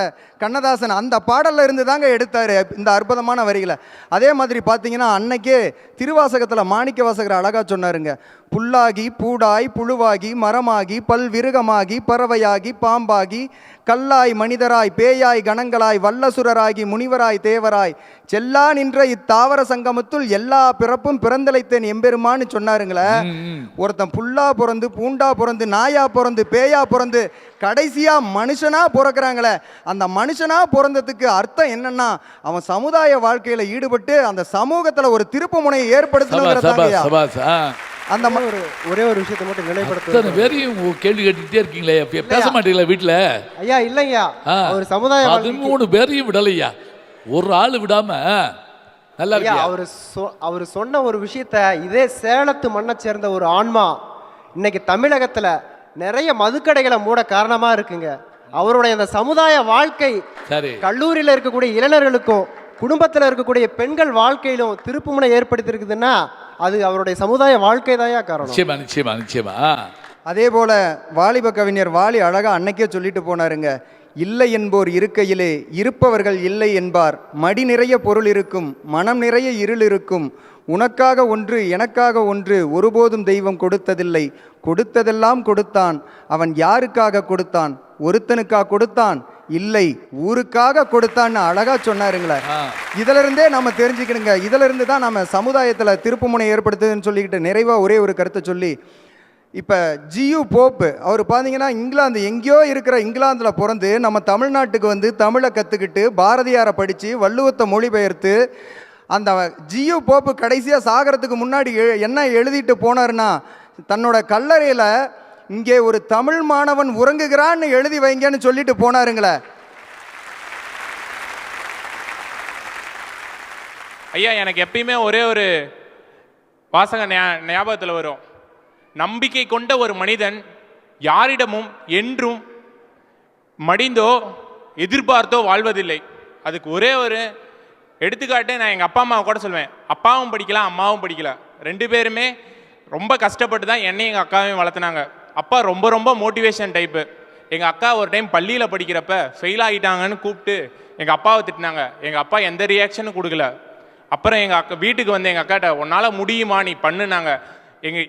கண்ணதாசன். அந்த பாடல்ல இருந்து தாங்க எடுத்தாரு இந்த அற்புதமான வரிகளை. அதே மாதிரி பார்த்தீங்கன்னா அன்னைக்கே திருவாசகத்தில் மாணிக்க வாசகர் அழகா சொன்னாருங்க, புல்லாகி பூடாய் புழுவாகி மரமாகி பல்விருகமாகி பறவையாகி பாம்பாகி கல்லாய் மனிதராய் பேயாய் கணங்களாய் வல்லசுரராகி முனிவராய் தேவராய் செல்லா நின்ற இத்தாவர சங்கமத்துள் எல்லா பிறப்பும் பிறந்தலைத்தேன் எம்பெருமான்னு சொன்னாருங்களே. ஒருத்தன் புல்லா பிறந்து பூண்டா பிறந்து நாயா பிறந்து பேயா பிறந்து கடைசியா மனுஷனா பிறக்கிறாங்களே, அந்த மனுஷனா பிறந்ததுக்கு அர்த்தம் என்னன்னா அவன் சமுதாய வாழ்க்கையில ஈடுபட்டு அந்த சமூகத்துல ஒரு திருப்பு முனையை ஏற்படுத்தணும். அந்த ஒரே ஒரு விஷயத்தை மட்டும் அத்தனை நினைவுபடுத்த பேரையும் கேள்வி கேட்டுக்கிட்டே இருக்கீங்களே, பேச மாட்டீங்களா வீட்டில்? ஐயா இல்லையா, ஒரு சமுதாய 13 பேரையும் விடலையா, ஒரு ஆள் விடாம. நல்லா ஐயா, இருக்கு. அவர் சொன்ன ஒரு விஷயத்த, இதே சேலத்து மண்ணை சேர்ந்த ஒரு ஆன்மா இன்னைக்கு தமிழகத்துல நிறைய மதுக்கடைகளை மூட காரணமா இருக்குங்க. அவருடைய அந்த சமுதாய வாழ்க்கை சரி, கல்லூரியில இருக்கக்கூடிய இளைஞர்களுக்கும் குடும்பத்துல இருக்கக்கூடிய பெண்கள் வாழ்க்கையிலும் திருப்புமுனை ஏற்படுத்தியிருக்குதுன்னா அது அவருடைய சமுதாய வாழ்க்கை தான் காரணம். நிச்சயமா நிச்சயமா நிச்சயமா. அதே போல வாலிப கவிஞர் வாலி அழகா அன்னைக்கே சொல்லிட்டு போனாருங்க, இல்லை என்போர் இருக்கையிலே இருப்பவர்கள் இல்லை என்பார், மடி நிறைய பொருள் இருக்கும், மனம் நிறைய இருள் இருக்கும், உனக்காக ஒன்று எனக்காக ஒன்று, ஒருபோதும் தெய்வம் கொடுத்ததில்லை, கொடுத்ததெல்லாம் கொடுத்தான், அவன் யாருக்காக கொடுத்தான், ஒருத்தனுக்காக கொடுத்தான், இல்லை ஊருக்காக கொடுத்தான்னு அழகா சொன்னாருங்களே. இதுல இருந்தே நம்ம தெரிஞ்சுக்கணுங்க, இதுல இருந்து தான் நம்ம சமுதாயத்துல திருப்புமுனை ஏற்படுத்துதுன்னு சொல்லிக்கிட்டு நிறைவா ஒரே ஒரு கருத்தை சொல்லி, இப்போ ஜியு போப்பு அவர் பார்த்தீங்கன்னா இங்கிலாந்து எங்கேயோ இருக்கிற இங்கிலாந்தில் பிறந்து நம்ம தமிழ்நாட்டுக்கு வந்து தமிழை கற்றுக்கிட்டு பாரதியாரை படித்து வள்ளுவத்தை மொழிபெயர்த்து அந்த ஜியு போப்பு கடைசியாக சாகிறதுக்கு முன்னாடி என்ன எழுதிட்டு போனார்னா, தன்னோட கல்லறையில் இங்கே ஒரு தமிழ் மாணவன் உறங்குகிறான்னு எழுதி வைங்கன்னு சொல்லிட்டு போனாருங்களே. ஐயா, எனக்கு எப்பயுமே ஒரே ஒரு வாசகம் ஞாபகத்தில் வரும். நம்பிக்கை கொண்ட ஒரு மனிதன் யாரிடமும் என்றும் மடிந்தோ எதிர்பார்த்தோ வாழ்வதில்லை. அதுக்கு ஒரே ஒரு எடுத்துக்காட்டு நான் எங்கள் அப்பா அம்மாவை கூட சொல்லுவேன். அப்பாவும் படிக்கல, அம்மாவும் படிக்கல, 2 பேருமே ரொம்ப கஷ்டப்பட்டு தான் என்னையும் எங்கள் அக்காவையும் வளர்த்துனாங்க. அப்பா ரொம்ப ரொம்ப மோட்டிவேஷன் டைப்பு. எங்கள் அக்கா ஒரு டைம் பள்ளியில் படிக்கிறப்ப ஃபெயில் ஆகிட்டாங்கன்னு கூப்பிட்டு எங்கள் அப்பாவை திட்டினாங்க. எங்கள் அப்பா எந்த ரியாக்ஷனும் கொடுக்கல. அப்புறம் எங்கள் அக்கா வீட்டுக்கு வந்து எங்கள் அக்காட்ட உன்னால் முடியுமா நீ பண்ணுனாங்க.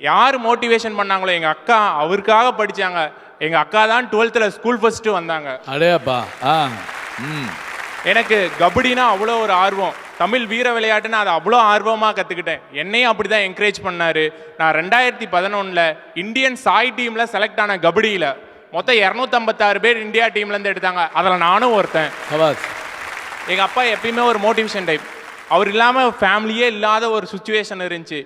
யார் மோட்டிவேஷன் பண்ணாங்களோ எங்கள் அக்கா அவருக்காக படித்தாங்க. எங்கள் அக்கா தான் 12th ஸ்கூல் ஃபர்ஸ்ட்டு வந்தாங்க. அடேப்பா. எனக்கு கபடினா அவ்வளோ ஒரு ஆர்வம், தமிழ் வீர விளையாட்டுன்னு அதை அவ்வளோ ஆர்வமாக கற்றுக்கிட்டேன். என்னையும் அப்படி தான் என்கரேஜ் பண்ணார். நான் 2011 இந்தியன் சாய் டீமில் செலக்ட் ஆன கபடியில் மொத்தம் 256 பேர் இந்தியா டீம்லேருந்து எடுத்தாங்க. அதில் நானும் ஒருத்தன். எங்கள் அப்பா எப்பயுமே ஒரு மோட்டிவேஷன் டைப். அவர் இல்லாமல் ஃபேமிலியே இல்லாத ஒரு சுச்சுவேஷன் இருந்துச்சு.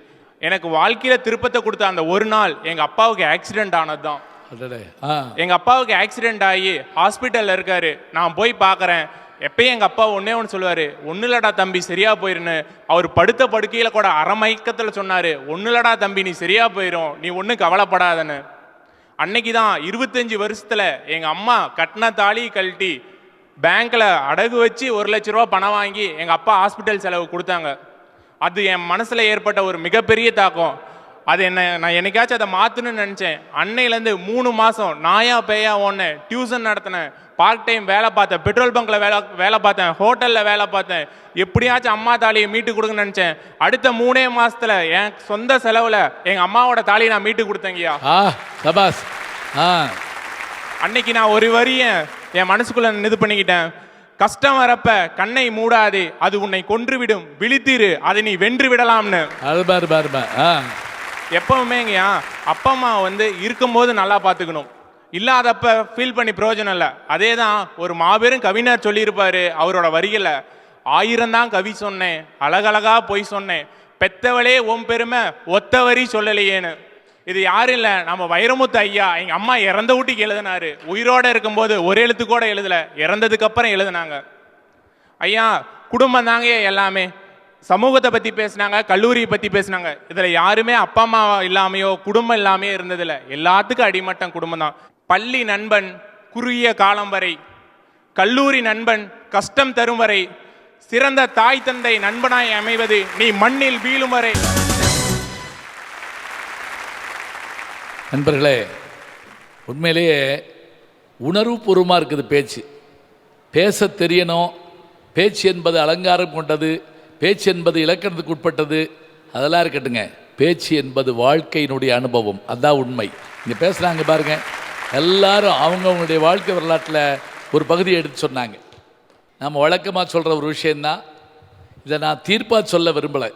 எனக்கு வாழ்க்கையில் திருப்பத்தை கொடுத்த அந்த ஒரு நாள் எங்கள் அப்பாவுக்கு ஆக்சிடென்ட் ஆனது தான். எங்கள் அப்பாவுக்கு ஆக்சிடென்ட் ஆகி ஹாஸ்பிட்டலில் இருக்காரு. நான் போய் பார்க்குறேன். எப்பயும் எங்கள் அப்பா ஒன்றே ஒன்று சொல்லுவார், ஒன்றுலடா தம்பி சரியாக போயிருன்னு. அவர் படுத்த படுக்கையில் கூட அரை மயக்கத்தில் சொன்னார், ஒன்றுலடா தம்பி நீ சரியாக போயிடும், நீ ஒன்றும் கவலைப்படாதன்னு. அன்னைக்கு தான் 25 வருஷத்தில் எங்கள் அம்மா கட்டின தாலி கழட்டி பேங்க்கில் அடகு வச்சு 1 லட்ச ரூபா பணம் வாங்கி எங்கள் அப்பா ஹாஸ்பிட்டல் செலவு கொடுத்தாங்க. அது என் மனசில் ஏற்பட்ட ஒரு மிகப்பெரிய தாக்கம். அது நான் என்னைக்காச்சும் அதை மாற்றணும்னு நினச்சேன். அன்னையிலேருந்து 3 மாதம் நாயா பேயா ஓடினேன், டியூஷன் நடத்தினேன், பார்ட் டைம் வேலை பார்த்தேன், பெட்ரோல் பங்க்கில் வேலை பார்த்தேன், ஹோட்டலில் வேலை பார்த்தேன். எப்படியாச்சும் அம்மா தாலியை மீட்டு கொடுங்கன்னு நினச்சேன். அடுத்த 3 மாதத்தில் என் சொந்த செலவில் எங்கள் அம்மாவோட தாலியை நான் மீட்டு கொடுத்தேங்கய்யா. அன்னைக்கு நான் ஒரு வரியை என் மனசுக்குள்ளே இது பண்ணிக்கிட்டேன். கஷ்டம் வரப்ப கண்ணை மூடாதே, அது உன்னை கொன்றுவிடும், விழித்திரு, அதை நீ வென்று விடலாம்னு. எப்பவுமேங்கய்யா அப்பா அம்மா வந்து இருக்கும்போது நல்லா பார்த்துக்கணும், இல்லாதப்ப ஃபீல் பண்ணி பிரயோஜனம் இல்லை. அதே தான் ஒரு மாபெரும் கவிஞர் சொல்லியிருப்பாரு அவரோட வரிகளை, 1000 தான் கவி சொன்னேன், அழகழகா போய் சொன்னேன், பெத்தவளே உன் பெருமை ஒத்த வரி சொல்லலையேன்னு. இது யாரும் இல்லை, நம்ம வைரமுத்து ஐயா. எங்கள் அம்மா இறந்த ஊட்டிக்கு எழுதினாரு. உயிரோடு இருக்கும்போது ஒரு எழுத்து கூட எழுதலை, இறந்ததுக்கு அப்புறம் எழுதினாங்க. ஐயா குடும்பம் தாங்க எல்லாமே. சமூகத்தை பற்றி பேசினாங்க, கல்லூரியை பற்றி பேசினாங்க. இதில் யாருமே அப்பா அம்மா இல்லாமையோ குடும்பம் இல்லாமையோ இருந்ததில்லை. எல்லாத்துக்கும் அடிமட்டம் குடும்பம் தான். பள்ளி நண்பன் குறுகிய காலம் வரை, கல்லூரி நண்பன் கஷ்டம் தரும் வரை, சிறந்த தாய் தந்தை நண்பனாய் அமைவது நீ மண்ணில் வீழும் வரை. நண்பர்களே, உண்மையிலேயே உணர்வுபூர்வமாக இருக்குது பேச்சு. பேச தெரியணும். பேச்சு என்பது அலங்காரம் கொண்டது, பேச்சு என்பது இலக்கணத்துக்கு உட்பட்டது, அதெல்லாம் இருக்கட்டுங்க. பேச்சு என்பது வாழ்க்கையினுடைய அனுபவம், அதுதான் உண்மை. இங்கே பேசுகிறாங்க பாருங்க, எல்லாரும் அவங்கவுங்களுடைய வாழ்க்கை வரலாற்றில் ஒரு பகுதியை எடுத்து சொன்னாங்க. நம்ம வழக்கமாக சொல்கிற ஒரு விஷயந்தான். இதை நான் தீர்ப்பாக சொல்ல விரும்பலை.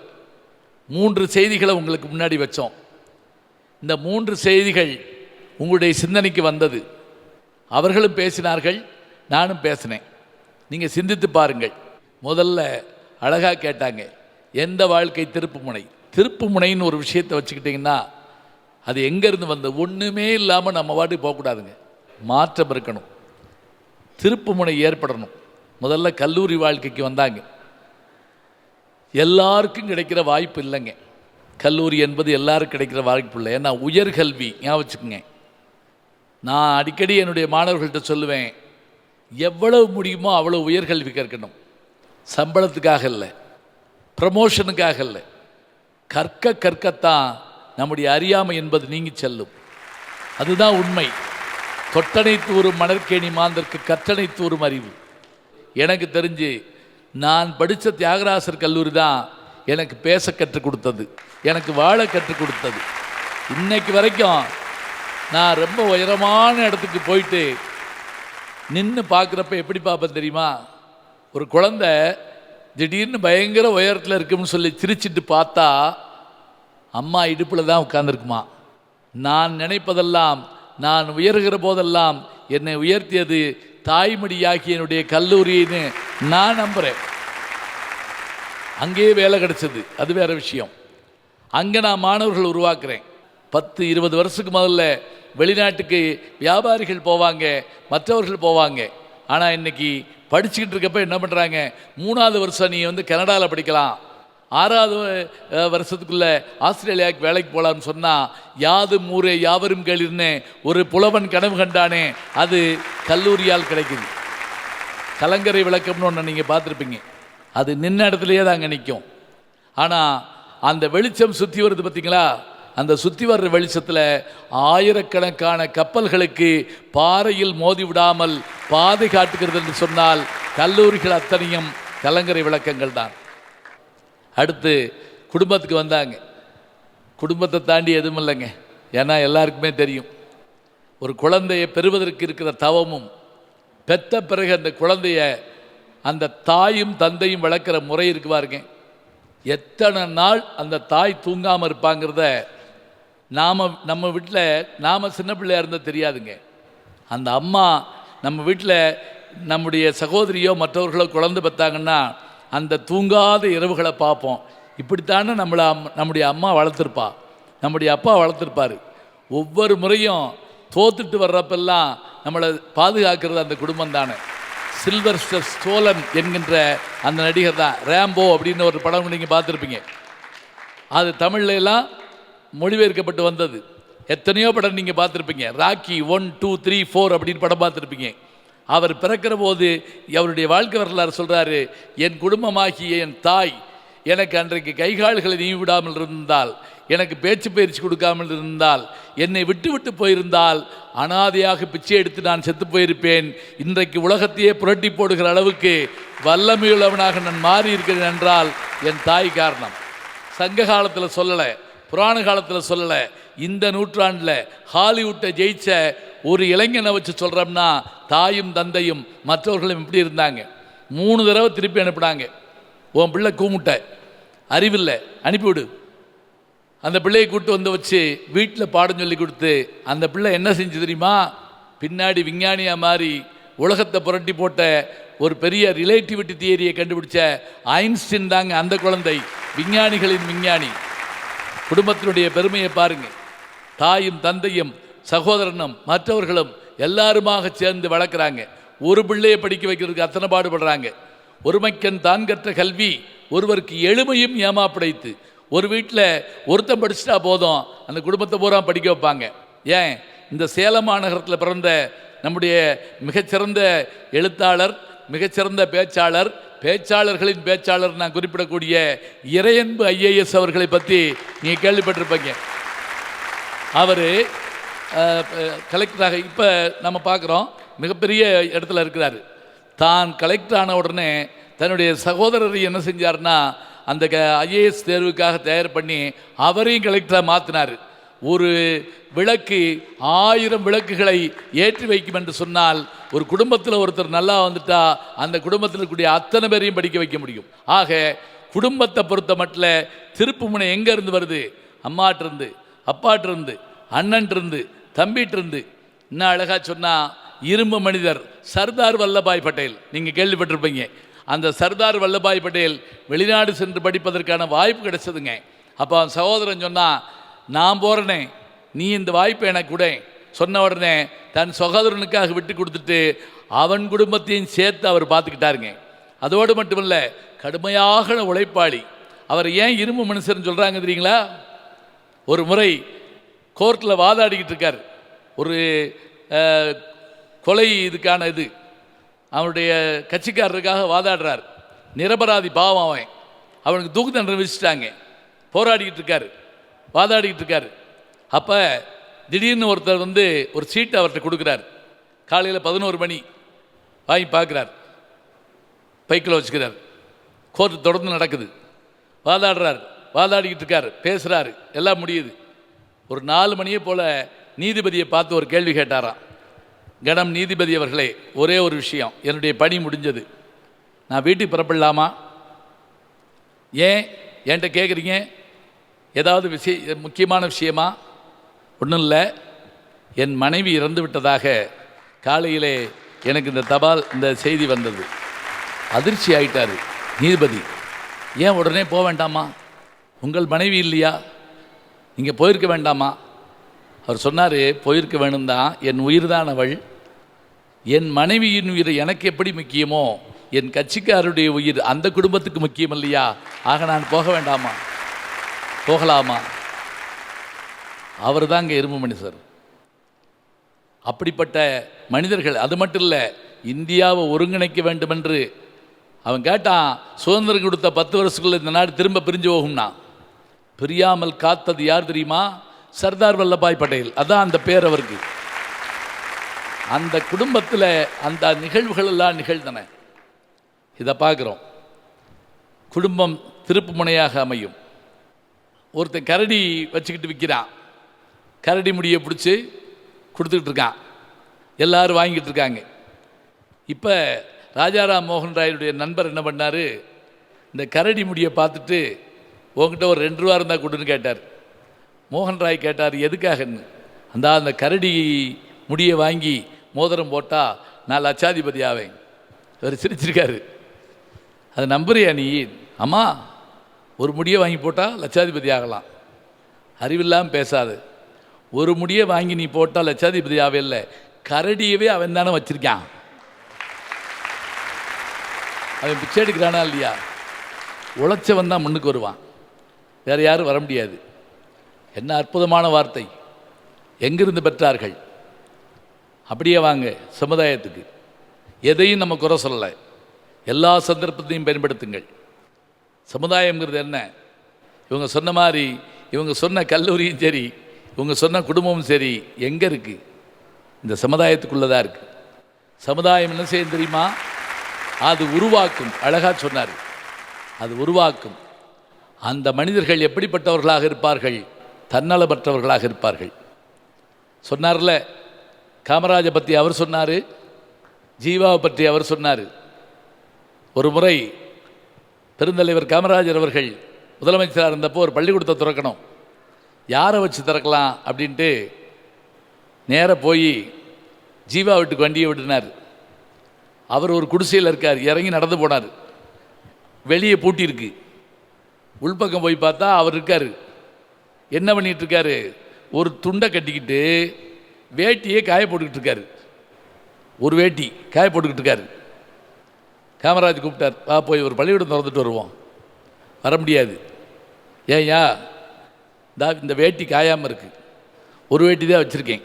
3 செய்திகளை உங்களுக்கு முன்னாடி வச்சோம். இந்த 3 செய்திகள் உங்களுடைய சிந்தனைக்கு வந்தது. அவர்களும் பேசினார்கள், நானும் பேசினேன். நீங்கள் சிந்தித்து பாருங்கள். முதல்ல அழகாக கேட்டாங்க, எந்த வாழ்க்கை திருப்பு முனை? திருப்பு முனைன்னு ஒரு விஷயத்தை வச்சுக்கிட்டிங்கன்னா அது எங்கேருந்து வந்த ஒன்றுமே இல்லாமல் நம்ம வாட்டுக்கு போகக்கூடாதுங்க. மாற்றம் இருக்கணும், திருப்புமுனை ஏற்படணும். முதல்ல கல்லூரி வாழ்க்கைக்கு வந்தாங்க. எல்லாருக்கும் கிடைக்கிற வாய்ப்பு இல்லைங்க. கல்லூரி என்பது எல்லாருக்கும் கிடைக்கிற வாய்ப்பு இல்லை. ஏன்னா உயர்கல்வி ஞாபகம் வச்சுக்கோங்க. நான் அடிக்கடி என்னுடைய மாணவர்கள்ட்ட சொல்லுவேன், எவ்வளவு முடியுமோ அவ்வளோ உயர்கல்வி கற்கணும். சம்பளத்துக்காக இல்லை, ப்ரமோஷனுக்காக இல்லை. கற்கத்தான் நம்முடைய அறியாமை என்பது நீங்கி செல்லும். அதுதான் உண்மை. தொட்டனை தூறும் மணற்கேணி மாந்தற்கு கற்றனை தூறும் அறிவு. எனக்கு தெரிஞ்சு நான் படித்த தியாகராசர் கல்லூரி தான் எனக்கு பேச கற்றுக் கொடுத்தது, எனக்கு வாழ கற்றுக் கொடுத்தது. இன்னைக்கு வரைக்கும் நான் ரொம்ப உயரமான இடத்துக்கு போயிட்டு நின்று பார்க்குறப்ப எப்படி பார்ப்பேன் தெரியுமா? ஒரு குழந்தை திடீர்னு பயங்கர உயரத்தில் இருக்குன்னு சொல்லி சிரிச்சிட்டு பார்த்தா அம்மா இடுப்பில் தான் உட்கார்ந்துருக்குமா. நான் நினைப்பதெல்லாம், நான் உயர்கிற போதெல்லாம் என்னை உயர்த்தியது தாய்மடியாகி என்னுடைய கல்லூரின்னு நான் நம்புகிறேன். அங்கேயே வேலை கிடைச்சது, அது வேற விஷயம். அங்கே நான் மாணவர்கள் உருவாக்குறேன். 10-20 வருஷத்துக்கு முதல்ல வெளிநாட்டுக்கு வியாபாரிகள் போவாங்க, மற்றவர்கள் போவாங்க. ஆனால் இன்னைக்கு படிச்சுக்கிட்டு இருக்கப்ப என்ன பண்ணுறாங்க, 3வது வருஷம் நீ கனடாவில் படிக்கலாம், 6வது வருஷத்துக்குள்ள ஆஸ்திரேலியாவுக்கு வேலைக்கு போகலான்னு சொன்னால் யாதும் ஊரே யாவரும் கேளிர்னு ஒரு புலவன் கனவு கண்டானே, அது கல்லூரியால் கிடைக்குது. கலங்கரை விளக்கம்னு ஒன்று நீங்கள் பார்த்துருப்பீங்க. அது நின்ன இடத்துலையே தான் அங்கே நிற்கும். ஆனால் அந்த வெளிச்சம் சுற்றி வருது பார்த்தீங்களா? அந்த சுற்றி வர்ற வெளிச்சத்தில் ஆயிரக்கணக்கான கப்பல்களுக்கு பாறையில் மோதி விடாமல் பாதை காட்டுகிறது என்று சொன்னால் கல்லூரிகள் அத்தனையும் கலங்கரை விளக்கங்கள் தான். அடுத்து குடும்பத்துக்கு வந்தாங்க. குடும்பத்தை தாண்டி எதுவும் இல்லைங்க. ஏன்னா எல்லாருக்குமே தெரியும், ஒரு குழந்தையை பெறுவதற்கு இருக்கிற தவமும், பெற்ற பிறகு அந்த குழந்தைய அந்த தாயும் தந்தையும் வளர்க்குற முறை இருக்கு பாருங்க. எத்தனை நாள் அந்த தாய் தூங்காமல் இருப்பாங்கிறத நம்ம வீட்டில் நாம் சின்ன பிள்ளையாக இருந்தால் தெரியாதுங்க. அந்த அம்மா நம்ம வீட்டில் நம்முடைய சகோதரியோ மற்றவர்களோ குழந்தை பெற்றாங்கன்னா அந்த தூங்காத இரவுகளை பார்ப்போம். இப்படித்தானே நம்முடைய அம்மா வளர்த்துருப்பா, நம்முடைய அப்பா வளர்த்துருப்பார். ஒவ்வொரு முறையும் தோத்துட்டு வர்றப்பெல்லாம் நம்மளை பாதுகாக்கிறது அந்த குடும்பம் தானே. சில்வர்ஸ்டர் ஸ்டோலன் என்கின்ற அந்த நடிகர் தான். ரேம்போ அப்படின்னு ஒரு படம் நீங்கள் பார்த்துருப்பீங்க. அது தமிழ்ல எல்லாம் மொழிபெயர்க்கப்பட்டு வந்தது. எத்தனையோ படம் நீங்கள் பார்த்துருப்பீங்க. ராக்கி 1, 2, 3, 4 அப்படின்னு படம் பார்த்துருப்பீங்க. அவர் பிறக்கிற போது அவருடைய வாழ்க்கை வரலாறு சொல்கிறாரு, என் குடும்பமாகிய என் தாய் எனக்கு அன்றைக்கு கைகால்களை நீவி விடாமல் இருந்தால், எனக்கு பேச்சு பயிற்சி கொடுக்காமல் இருந்தால், என்னை விட்டு விட்டு போயிருந்தால் அனாதையாக பிச்சை எடுத்து நான் செத்து போயிருப்பேன். இன்றைக்கு உலகத்தையே புரட்டி போடுகிற அளவுக்கு வல்லமையுள்ளவனாக நான் மாறி இருக்கிறேன் என்றால் என் தாய் காரணம். சங்க காலத்தில் சொல்லலை, புராண காலத்தில் சொல்லலை, இந்த நூற்றாண்டில் ஹாலிவுட்டை ஜெயிச்ச ஒரு இளைஞனை வச்சு சொல்கிறோம்னா தாயும் தந்தையும் மற்றவர்களும் இப்படி இருந்தாங்க. 3 தடவை திருப்பி அனுப்பினாங்க. உன் பிள்ளை கூமுட்டை, அறிவில்லை, அனுப்பிவிடு. அந்த பிள்ளையை கூப்பிட்டு வச்சு வீட்டில் பாடம் சொல்லி கொடுத்து அந்த பிள்ளை என்ன செஞ்சு தெரியுமா? பின்னாடி விஞ்ஞானியாக மாறி உலகத்தை புரட்டி போட்ட ஒரு பெரிய ரிலேட்டிவிட்டி தியரியை கண்டுபிடிச்ச ஐன்ஸ்டீன் தாங்க அந்த குழந்தை, விஞ்ஞானிகளின் விஞ்ஞானி. குடும்பத்தினுடைய பெருமையை பாருங்க. தாயும் தந்தையும் சகோதரனும் மற்றவர்களும் எல்லாருமாக சேர்ந்து வளர்க்குறாங்க. ஒரு பிள்ளையை படிக்க வைக்கிறதுக்கு அத்தனை பாடுபடுறாங்க. ஒருமைக்கன் தான் கற்ற கல்வி ஒருவருக்கு எளிமையும் ஏமாப்படைத்து. ஒரு வீட்டில் ஒருத்தன் படிச்சுட்டா போதும், அந்த குடும்பத்தை பூரா படிக்க வைப்பாங்க. ஏன்? இந்த சேலம் மாநகரத்தில் பிறந்த நம்முடைய மிகச்சிறந்த எழுத்தாளர், மிகச்சிறந்த பேச்சாளர், பேச்சாளர்களின் பேச்சாளர் நான் குறிப்பிடக்கூடிய இறையன்பு ஐஏஎஸ் அவர்களை பற்றி நீங்கள் கேள்விப்பட்டிருப்பீங்க. அவர் கலெக்டராக இப்போ நம்ம பார்க்குறோம், மிகப்பெரிய இடத்துல இருக்கிறார். தான் கலெக்டர் ஆன உடனே தன்னுடைய சகோதரரை என்ன செஞ்சார்னா, அந்த ஐஏஎஸ் தேர்வுக்காக தயார் பண்ணி அவரையும் கலெக்டராக மாற்றினார். ஒரு விளக்கு 1000 விளக்குகளை ஏற்றி வைக்கும் என்று சொன்னால், ஒரு குடும்பத்தில் ஒருத்தர் நல்லா வந்துட்டா அந்த குடும்பத்தில் இருக்கக்கூடிய அத்தனை பேரையும் படிக்க வைக்க முடியும். ஆக குடும்பத்தை பொறுத்த மட்டும் திருப்புமுனை எங்கேருந்து வருது? அம்மாட்டிருந்து, அப்பாட்டிருந்து, அண்ணன்ட்டிருந்து, தம்பிட்டிருந்து. இன்னும் அழகாக சொன்னால் இரும்பு மனிதர் சர்தார் வல்லபாய் பட்டேல், நீங்கள் கேள்விப்பட்டிருப்பீங்க. அந்த சர்தார் வல்லபாய் பட்டேல் வெளிநாடு சென்று படிப்பதற்கான வாய்ப்பு கிடைச்சதுங்க. அப்போ அவன் சகோதரன் சொன்னால், நான் போகிறேனே, நீ இந்த வாய்ப்பை எனக்கு கூட சொன்ன உடனே தன் சகோதரனுக்காக விட்டு கொடுத்துட்டு அவன் குடும்பத்தையும் சேர்த்து அவர் பார்த்துக்கிட்டாருங்க. அதோடு மட்டுமல்ல, கடுமையாக உழைப்பாளி. அவர் ஏன் இரும்பு மனுஷன் சொல்கிறாங்க தெரியுங்களா? ஒரு முறை கோர்ட்டில் வாதாடிக்கிட்டு இருக்கார். ஒரு கொலை இதுக்கான அவனுடைய கட்சிக்காரருக்காக வாதாடுறார். நிரபராதி பாவம் அவன். அவனுக்கு தூக்கு தண்டனை விதிச்சிட்டாங்க. போராடிக்கிட்டு இருக்காரு, வாதாடிக்கிட்டு இருக்காரு. அப்போ திடீர்னு ஒருத்தர் ஒரு சீட்டை அவர்கிட்ட கொடுக்குறார். காலையில் 11 மணி வாங்கி பார்க்குறார், பைக்கில் வச்சுக்கிறார். கோர்ட்டு தொடர்ந்து நடக்குது. வாதாடுறார், வாதாடிக்கிட்டு இருக்கார், பேசுகிறாரு, எல்லாம் முடியுது. ஒரு 4 மணியை போல் நீதிபதியை பார்த்து ஒரு கேள்வி கேட்டாராம். கணம் நீதிபதி அவர்களே, ஒரே ஒரு விஷயம், என்னுடைய பணி முடிஞ்சது, நான் வீட்டுக்கு புறப்படலாமா? ஏன் என்கிட்ட கேட்குறீங்க? ஏதாவது முக்கியமான விஷயமா? ஒன்றும் இல்லை, என் மனைவி இறந்து விட்டதாக காலையிலே எனக்கு இந்த செய்தி வந்தது. அதிர்ச்சி ஆயிட்டார் நீதிபதி. ஏன் உடனே போக வேண்டாமா? உங்கள் மனைவி இல்லையா? நீங்கள் போயிருக்க வேண்டாமா? அவர் சொன்னார், போயிருக்க வேணும் தான், என் உயிர் தான் அவள். என் மனைவியின் உயிர் எனக்கு எப்படி முக்கியமோ என் கட்சிக்காரருடைய உயிர் அந்த குடும்பத்துக்கு முக்கியம் இல்லையா? ஆக நான் போக வேண்டாமா? போகலாமா? அவர் தாங்க இரும்பு மனுஷர். அப்படிப்பட்ட மனிதர்கள். அது மட்டும் இல்லை, இந்தியாவை ஒருங்கிணைக்க வேண்டும் என்று அவன் கேட்டான். சுதந்திரம் கொடுத்த 10 வருஷத்துக்குள்ள இந்த நாடு திரும்ப பிரிஞ்சு போகும்னா, பிரியாமல் காத்தது யார் தெரியுமா? சர்தார் வல்லபாய் பட்டேல். அதான் அந்த பேர் அவருக்கு. அந்த குடும்பத்தில் அந்த நிகழ்வுகள் எல்லாம் நிகழ்ந்தன. இதை பார்க்குறோம். குடும்பம் திருப்பு முனையாக அமையும். ஒருத்தன் கரடி வச்சுக்கிட்டு விற்கிறான். கரடி முடியை பிடிச்சி கொடுத்துக்கிட்டு இருக்கான். எல்லாரும் வாங்கிட்டு இருக்காங்க. இப்போ ராஜாராம் மோகன் ராயுடைய நண்பர் என்ன பண்ணார்? இந்த கரடி முடியை பார்த்துட்டு, உங்ககிட்ட ஒரு 2 ரூபா இருந்தால் கொடுன்னு கேட்டார். மோகன் ராய் கேட்டார், எதுக்காகன்னு? அந்த கரடி முடியை வாங்கி மோதிரம் போட்டால் நான் லட்சாதிபதி ஆவேன். அவர் சிரிச்சிருக்காரு. அதை நம்புறியா நீ? அம்மா, ஒரு முடியை வாங்கி போட்டால் லட்சாதிபதி ஆகலாம். அறிவில்லாமல் பேசாது. ஒரு முடியை வாங்கி நீ போட்டால் லட்சாதிபதி ஆவே இல்லை, கரடியவே அவன் தானே வச்சிருக்கான். அவன் பிச்சை எடுக்கிறானா இல்லையா? உழைச்சவன் தான் முன்னுக்கு வருவான், வேறு யாரும் வர முடியாது. என்ன அற்புதமான வார்த்தை! எங்கிருந்து பெற்றார்கள்? அப்படியே வாங்க சமுதாயத்துக்கு. எதையும் நம்ம குறை சொல்லலை, எல்லா சந்தர்ப்பத்தையும் பயன்படுத்துங்கள். சமுதாயங்கிறது என்ன? இவங்க சொன்ன மாதிரி, இவங்க சொன்ன கல்லூரியும் சரி, இவங்க சொன்ன குடும்பமும் சரி, எங்கே இருக்குது? இந்த சமுதாயத்துக்குள்ளதாக இருக்குது. சமுதாயம் என்ன செய்யும் தெரியுமா? அது உருவாக்கும். அழகாக சொன்னார், அது உருவாக்கும். அந்த மனிதர்கள் எப்படிப்பட்டவர்களாக இருப்பார்கள்? தன்னலமற்றவர்களாக இருப்பார்கள். சொன்னார்ல, காமராஜை பற்றி அவர் சொன்னார், ஜீவாவை பற்றி அவர் சொன்னார். ஒரு முறை பெருந்தலைவர் காமராஜர் அவர்கள் முதலமைச்சராக இருந்தப்போ ஒரு பள்ளிக்கூடத்தை திறக்கணும், யாரை வச்சு திறக்கலாம் அப்படின்ட்டு நேராக போய் ஜீவா வீட்டுக்கு வண்டியை விட்டுனார். அவர் ஒரு குடிசையில் இருக்கார், இறங்கி நடந்து போனார். வெளியே பூட்டியிருக்கு. உள்பக்கம் போய் பார்த்தா அவர் இருக்கார். என்ன பண்ணிகிட்டு இருக்காரு? ஒரு துண்டை கட்டிக்கிட்டு வேட்டியை காய போட்டுக்கிட்டு இருக்காரு. ஒரு வேட்டி காய போட்டுக்கிட்டு இருக்காரு. காமராஜ் கூப்பிட்டார், வா போய் ஒரு பள்ளிக்கூடம் திறந்துட்டு வருவோம். வர முடியாது. ஏயா, இந்த வேட்டி காயாமல் இருக்குது, ஒரு வேட்டி தான் வச்சுருக்கேன்,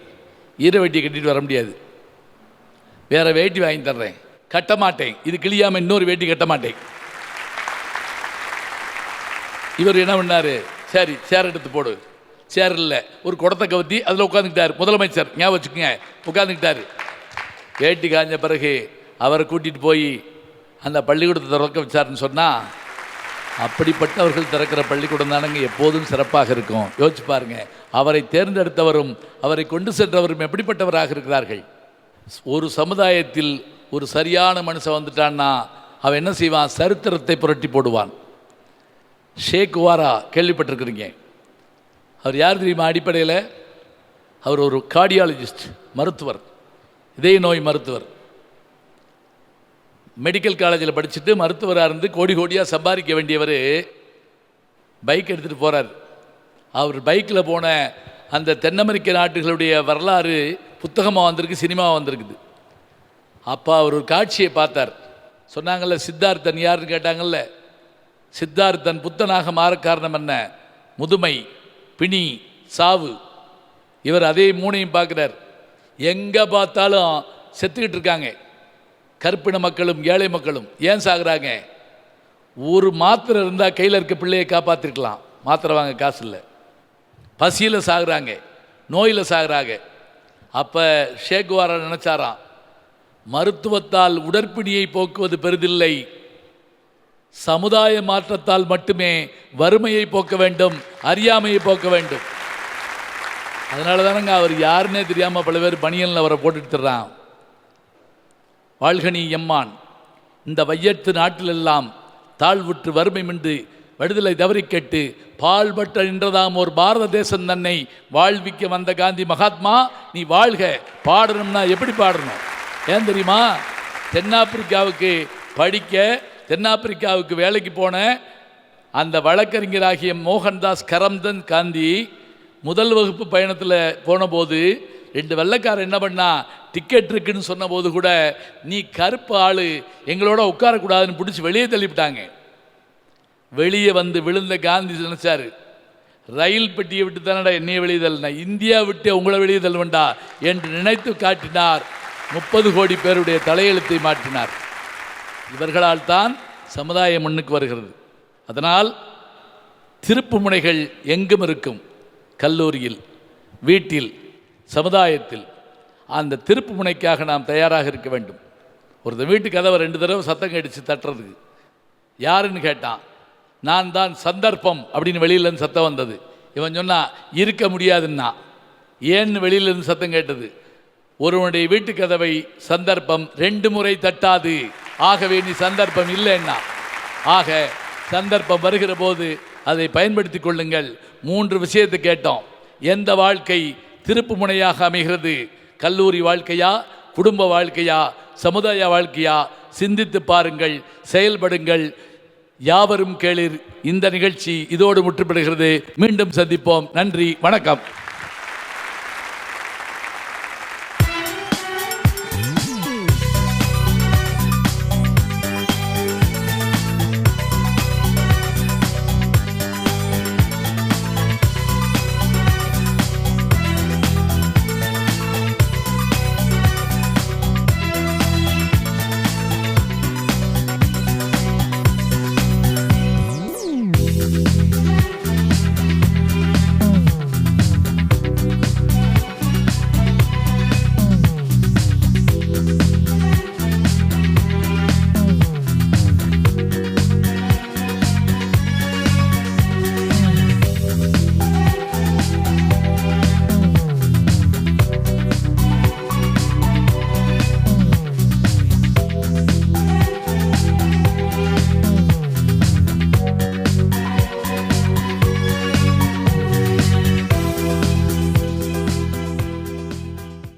ஈர வேட்டியை கட்டிட்டு வர முடியாது, வேறு வேட்டி வாங்கி தர்றேன், கட்ட மாட்டேன், இது கிளியாமல் இன்னொரு வேட்டி கட்ட மாட்டேன். இவர் என்ன பண்ணார்? சரி சேர் எடுத்து போடு. சேர் இல்லை, ஒரு குடத்தை கவுத்தி அதில் உட்காந்துக்கிட்டார். முதலமைச்சர், ஞாபகம் வச்சுக்கோங்க, உட்காந்துக்கிட்டார். வேட்டி காஞ்ச பிறகு அவரை கூட்டிகிட்டு போய் அந்த பள்ளிக்கூடத்தை திறக்க வச்சாருன்னு சொன்னால், அப்படிப்பட்டவர்கள் திறக்கிற பள்ளிக்கூடம் தானங்க எப்போதும் சிறப்பாக இருக்கும். யோசிச்சு பாருங்க, அவரை தேர்ந்தெடுத்தவரும் அவரை கொண்டு சென்றவரும் எப்படிப்பட்டவராக இருக்கிறார்கள். ஒரு சமுதாயத்தில் ஒரு சரியான மனுஷன் வந்துட்டான்னா அவன் என்ன செய்வான்? சரித்திரத்தை புரட்டி போடுவான். ஷேக் வாரா கேள்விப்பட்டிருக்கிறீங்க. அவர் யார் தெரியுமா? அடிப்படையில் அவர் ஒரு கார்டியாலஜிஸ்ட், மருத்துவர், இதய நோய் மருத்துவர். மெடிக்கல் காலேஜில் படிச்சுட்டு மருத்துவராக இருந்து கோடி கோடியாக சம்பாதிக்க வேண்டியவர் பைக் எடுத்துகிட்டு போகிறார். அவர் பைக்கில் போன அந்த தென் அமெரிக்க நாட்டுகளுடைய வரலாறு புத்தகமாக வந்திருக்கு, சினிமாவாக வந்திருக்குது. அப்போ அவர் ஒரு காட்சியை பார்த்தார். சொன்னாங்கல்ல, சித்தார்த்தன் யாருன்னு கேட்டாங்கல்ல. சித்தார்த்தன் புத்தனாக மாற காரணம் என்ன? முதுமை, பிணி, சாவு. இவர் அதே மூணையும் பார்க்குறார். எங்கே பார்த்தாலும் செத்துக்கிட்டு இருக்காங்க. கருப்பின மக்களும் ஏழை மக்களும் ஏன் சாகுறாங்க? ஒரு மாத்திரை இருந்தால் கையில் இருக்க பிள்ளையை காப்பாற்றிருக்கலாம், மாத்திரை வாங்க காசு இல்லை. பசியில் சாகுறாங்க, நோயில் சாகுறாங்க. அப்போ ஷேக்வாரா நினச்சாராம், மருத்துவத்தால் உடற்பிணியை போக்குவது பெரிதில்லை, சமுதாய மாற்றத்தால் மட்டுமே வறுமையை போக்க வேண்டும், அறியாமையை போக்க வேண்டும். அதனால தானங்க அவர் யாருன்னே தெரியாமல் பல பேர் பனியனில் அவரை போட்டுட்டு தர்றான். வாழ்கனி எம்மான், இந்த வையத்து நாட்டிலெல்லாம் தாழ்வுற்று வறுமை மின்று விடுதலை தவறி கேட்டு பால்பட்ட நின்றதாம் ஒரு பாரத தேசம் தன்னை வாழ்விக்க வந்த காந்தி மகாத்மா நீ வாழ்க. பாடணும்னா எப்படி பாடணும்? ஏன் தெரியுமா? தென்னாப்பிரிக்காவுக்கு படிக்க, தென்னாப்பிரிக்காவுக்கு வேலைக்கு போன அந்த வழக்கறிஞராகிய மோகன்தாஸ் கரம்சந்த் காந்தி முதல் வகுப்பு பயணத்தில் போனபோது 2 வெள்ளைக்காரர் என்ன பண்ணா, டிக்கெட் இருக்குன்னு சொன்ன போது கூட நீ கருப்பு ஆள் எங்களோட உட்காரக்கூடாதுன்னு பிடிச்சி வெளியே தள்ளிவிட்டாங்க. வெளியே வந்து விழுந்த காந்தி நினைச்சாரு, ரயில் பெட்டியை விட்டு தானடா என்னைய வெளியே தள்ளினா, இந்தியா விட்டு உங்களை வெளியே தள்ளுவேண்டா என்று நினைத்து காட்டினார். 30 கோடி பேருடைய தலையெழுத்தை மாற்றினார். இவர்களால் தான் சமுதாயம் முன்னுக்கு வருகிறது. அதனால் திருப்பு முனைகள் எங்கும் இருக்கும். கல்லூரியில், வீட்டில், சமுதாயத்தில் அந்த திருப்பு முனைக்காக நாம் தயாராக இருக்க வேண்டும். ஒருத்தர் வீட்டு கதவை 2 தடவை சத்தம் கடிச்சு தட்டுறதுக்கு யாருன்னு கேட்டான். நான் தான் சந்தர்ப்பம் அப்படின்னு வெளியிலேருந்து சத்தம் வந்தது. இவன் சொன்னா இருக்க முடியாதுன்னா. ஏன்னு வெளியிலேருந்து சத்தம் கேட்டது? ஒருவனுடைய வீட்டு கதவை சந்தர்ப்பம் 2 முறை தட்டாது, ஆகவே நீ சந்தர்ப்பம் இல்லைன்னா. ஆக சந்தர்ப்பம் வருகிற போது அதை பயன்படுத்தி கொள்ளுங்கள். 3 விஷயத்தை கேட்டோம். எந்த வாழ்க்கை திருப்பு முனையாக அமைகிறது? கல்லூரி வாழ்க்கையா, குடும்ப வாழ்க்கையா, சமுதாய வாழ்க்கையா? சிந்தித்து பாருங்கள், செயல்படுங்கள். யாவரும் கேளிர். இந்த நிகழ்ச்சி இதோடு முற்றுப்பெறுகிறது. மீண்டும் சந்திப்போம். நன்றி, வணக்கம்.